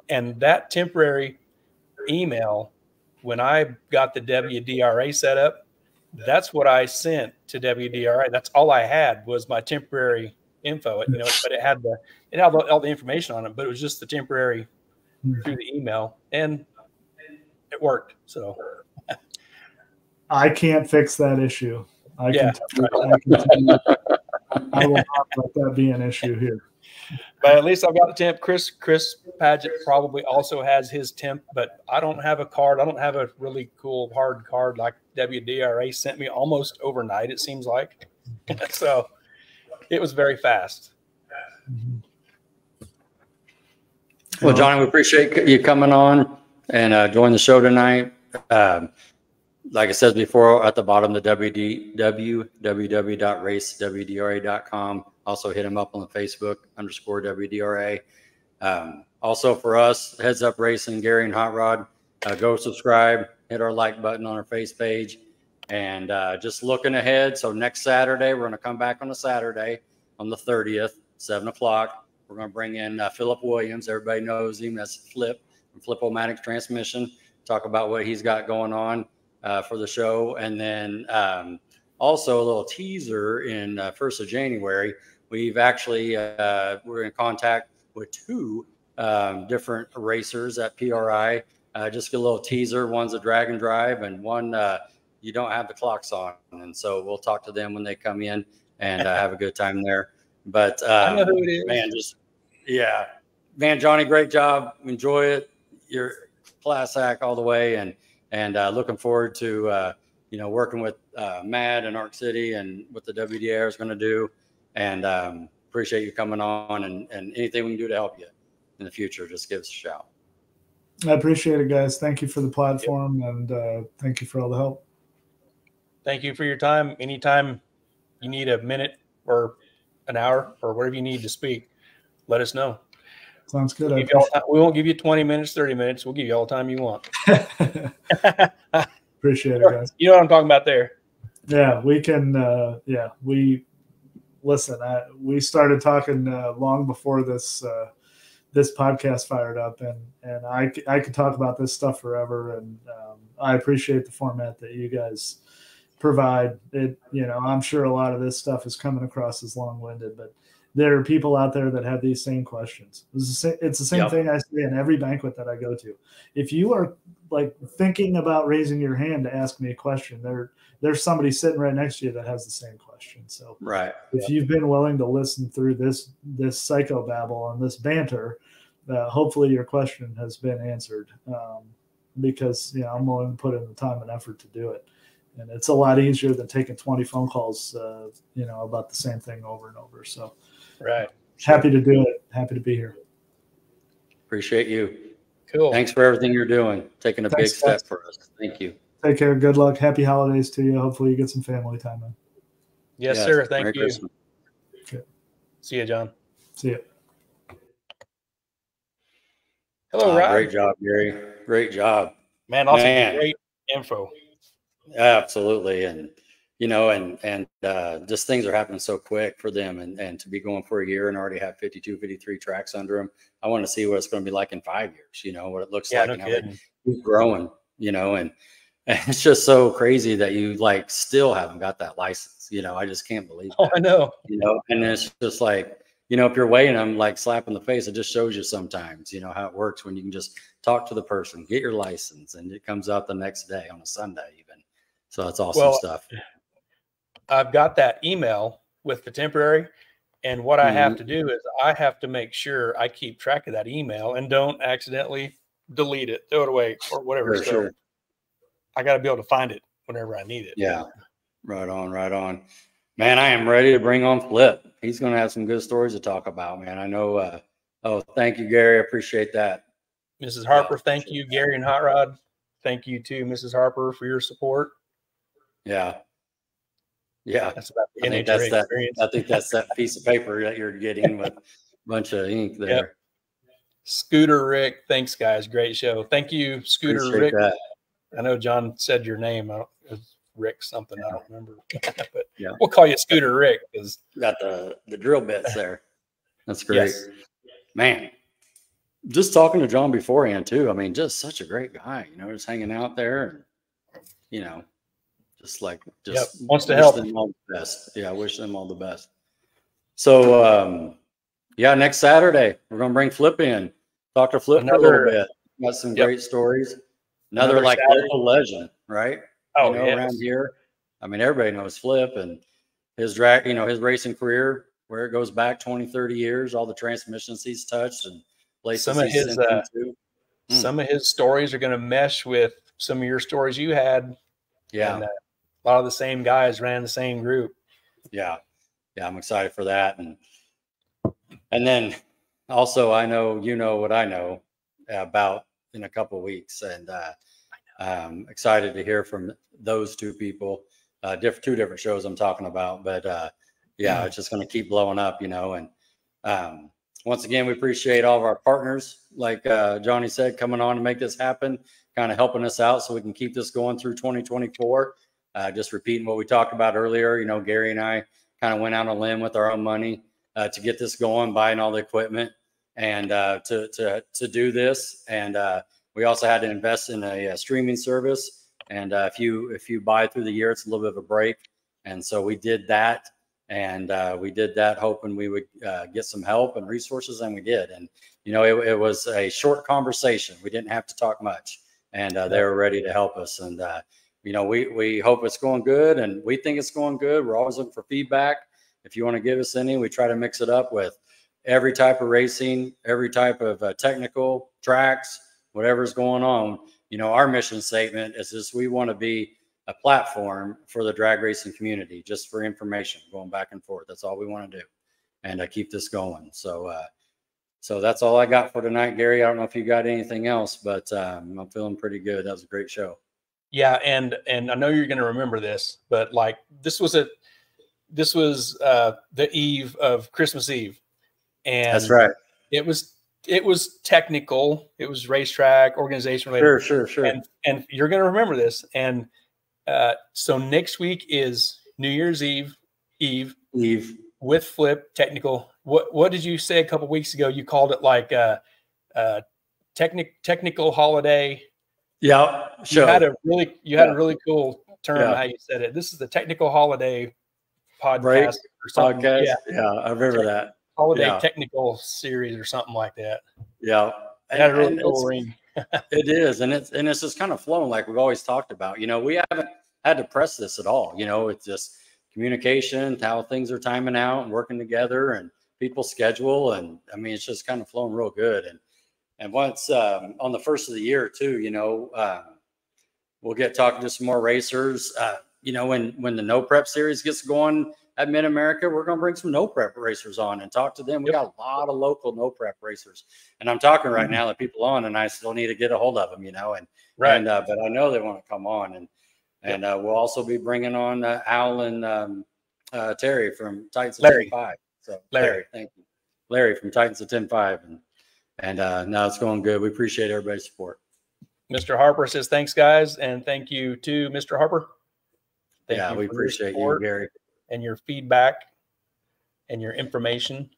and that temporary email, when I got the WDRA set up, that's what I sent to WDRA. That's all I had was my temporary info, but it had all the information on it, but it was just the temporary through the email, and it worked. So I can't fix that issue. I will not let that be an issue here. But at least I've got the temp. Chris Paget probably also has his temp, but I don't have a card. I don't have a really cool hard card like WDRA sent me almost overnight, it seems like. So it was very fast. Well, Johnny, we appreciate you coming on and joining the show tonight. like I said before, at the bottom, the www.racewdra.com. Also hit him up on the Facebook _WDRA. Also for us, Heads Up Racing, Gary and Hot Rod, go subscribe, hit our like button on our face page, and just looking ahead. So next Saturday, we're going to come back on a Saturday on the 30th, 7 o'clock. We're going to bring in Philip Williams. Everybody knows him as Flip from Flip-O-Matic Transmission. Talk about what he's got going on for the show. And then also a little teaser in 1st of January. We've actually, we're in contact with 2 different racers at PRI. Just a little teaser. One's a drag and drive, and one you don't have the clocks on. And so we'll talk to them when they come in and have a good time there. But I know who it is. man, man, Johnny, great job. Enjoy it. You're class act all the way, and looking forward to working with Matt and Arc City and what the WDR is going to do. And appreciate you coming on, and anything we can do to help you in the future, just give us a shout. I appreciate it, guys. Thank you for the platform, and thank you for all the help. Thank you for your time. Anytime you need a minute or an hour or whatever you need to speak, let us know. Sounds good. We won't give you 20 minutes, 30 minutes. We'll give you all the time you want. Appreciate it, guys. You know what I'm talking about there. Yeah, we can. Listen, we started talking long before this podcast fired up, and I could talk about this stuff forever. And I appreciate the format that you guys provide. It, I'm sure a lot of this stuff is coming across as long-winded, but there are people out there that have these same questions. It's the same thing I say in every banquet that I go to. If you are like thinking about raising your hand to ask me a question, there's somebody sitting right next to you that has the same question. So if you've been willing to listen through this psychobabble and this banter, hopefully your question has been answered, because I'm willing to put in the time and effort to do it. And it's a lot easier than taking 20 phone calls, about the same thing over and over. So happy to do it. Happy to be here. Appreciate you. Cool. Thanks for everything you're doing. Taking a big step for us. Thank you. Take care. Good luck. Happy holidays to you. Hopefully you get some family time in. Yes, sir. Thank Merry you. Christmas. Okay. See you, John. See you. Hello, Rod. Great job, Gary. Great job. Man, also great info. Absolutely. And, just things are happening so quick for them, and to be going for a year and already have 52, 53 tracks under them. I want to see what it's going to be like in 5 years, what it looks like, and how they keep growing, and it's just so crazy that you still haven't got that license. I just can't believe that. Oh, I know. And it's just like, if you're weighing them, slap in the face, it just shows you sometimes, how it works when you can just talk to the person, get your license, and it comes out the next day on a Sunday even. So that's awesome stuff. I've got that email with the temporary, and what I have to do is I have to make sure I keep track of that email and don't accidentally delete it, throw it away, or whatever. So I got to be able to find it whenever I need it. Yeah. Right on. Right on. Man, I am ready to bring on Flip. He's going to have some good stories to talk about, man. I know. Thank you, Gary. I appreciate that. Mrs. Harper, thank you. Gary and Hot Rod, thank you too, Mrs. Harper, for your support. Yeah. Yeah. That's about the I think that's that piece of paper that you're getting with a bunch of ink there. Yep. Scooter Rick, thanks, guys. Great show. Thank you, Scooter Appreciate Rick. that. I know John said your name. It's Rick something. I don't remember. But yeah, we'll call you Scooter Rick because got the drill bits there. That's great. Yes. Man, just talking to John beforehand too. I mean, just such a great guy, just hanging out there and, just wants to help them all the best. Yeah. I wish them all the best. So, next Saturday, we're going to bring Flip in, talk to Flip for a little bit. Got some great stories. Another local legend, right? Oh, around here. I mean, everybody knows Flip and his his racing career, where it goes back 20, 30 years, all the transmissions he's touched and places some of his some of his stories are going to mesh with some of your stories you had. Yeah. And, a lot of the same guys ran the same group. Yeah. Yeah. I'm excited for that. And then also I know, what I know about in a couple of weeks. And excited to hear from those two people. Two different shows I'm talking about, but yeah, it's just going to keep blowing up, you know. And once again, we appreciate all of our partners, like Johnny said, coming on to make this happen, kind of helping us out so we can keep this going through 2024. Just repeating what we talked about earlier, you know, Gary and I kind of went out on a limb with our own money to get this going, buying all the equipment and to do this. And we also had to invest in a streaming service. And if you buy through the year, it's a little bit of a break. And so we did that. And we did that hoping we would get some help and resources, and we did. And, you know, it was a short conversation. We didn't have to talk much, and they were ready to help us. And, you know, we hope it's going good, and we think it's going good. We're always looking for feedback. If you want to give us any, we try to mix it up with every type of racing, every type of technical tracks, whatever's going on. You know, our mission statement is this: we want to be a platform for the drag racing community, just for information, going back and forth. That's all we want to do, and keep this going. So, so that's all I got for tonight, Gary. I don't know if you got anything else, but I'm feeling pretty good. That was a great show. Yeah, and I know you're going to remember this, but like this was the eve of Christmas Eve, and that's right. It was technical. It was racetrack, organization related. Sure. And you're going to remember this. And so next week is New Year's Eve with Flip Technical. What did you say a couple weeks ago? You called it like technical holiday. Yeah, sure. You had a really cool term how you said it. This is the technical holiday podcast or something. Podcast. Yeah, I remember that. Holiday technical series or something like that. Yeah. It had a really cool ring. It is, and it's just kind of flowing like we've always talked about. You know, we haven't had to press this at all. You know, it's just communication, how things are timing out and working together, and people's schedule. And I mean, it's just kind of flowing real good. And once on the first of the year too, you know, we'll get talking to some more racers. You know, when the No Prep series gets going at Mid-America, we're going to bring some No Prep racers on and talk to them. We got a lot of local No Prep racers, and I'm talking right now to people on, and I still need to get a hold of them, you know, but I know they want to come on, and we'll also be bringing on Al and Terry from Titans of 10-5. So Larry, thank you. Larry from Titans of 10-5. And now it's going good. We appreciate everybody's support. Mr. Harper says, thanks guys. And thank you to Mr. Harper. Thank you. We appreciate you, Gary. And your feedback and your information.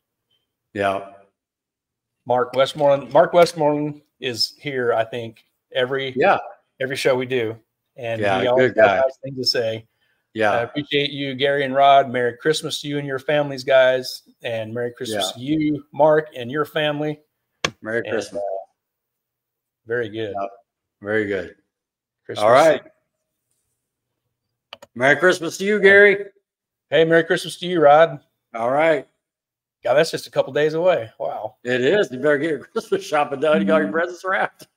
Yeah. Mark Westmoreland is here, I think, every show we do. And he always has things to say. Yeah. I appreciate you, Gary and Rod. Merry Christmas to you and your families, guys. And Merry Christmas to you, Mark, and your family. Merry Christmas. Very good. Yep. Very good. Christmas. All right. Merry Christmas to you, Gary. Hey, Merry Christmas to you, Rod. All right. God, that's just a couple days away. Wow. It is. You better get your Christmas shopping done. You got your presents wrapped.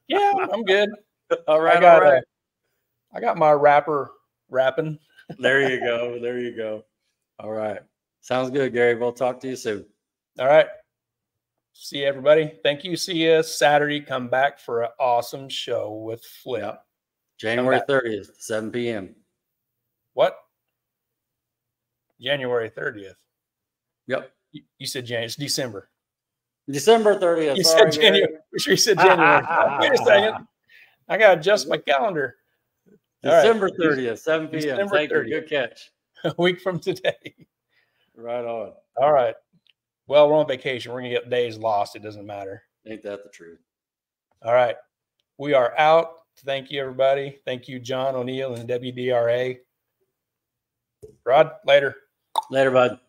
Yeah, I'm good. All right. I got my wrapper wrapping. There you go. There you go. All right. Sounds good, Gary. We'll talk to you soon. All right. See you, everybody. Thank you. See you Saturday. Come back for an awesome show with Flip. Yep. January 30th, 7 p.m. What? January 30th. Yep. You said January. It's December. December 30th. You said January. You said January. Wait a second. I got to adjust my calendar. December 30th, 7 p.m. Thank you. Good catch. A week from today. Right on. All right. Well, we're on vacation. We're going to get days lost. It doesn't matter. Ain't that the truth? All right. We are out. Thank you, everybody. Thank you, Jon O'Neal and WDRA. Rod, later. Later, bud.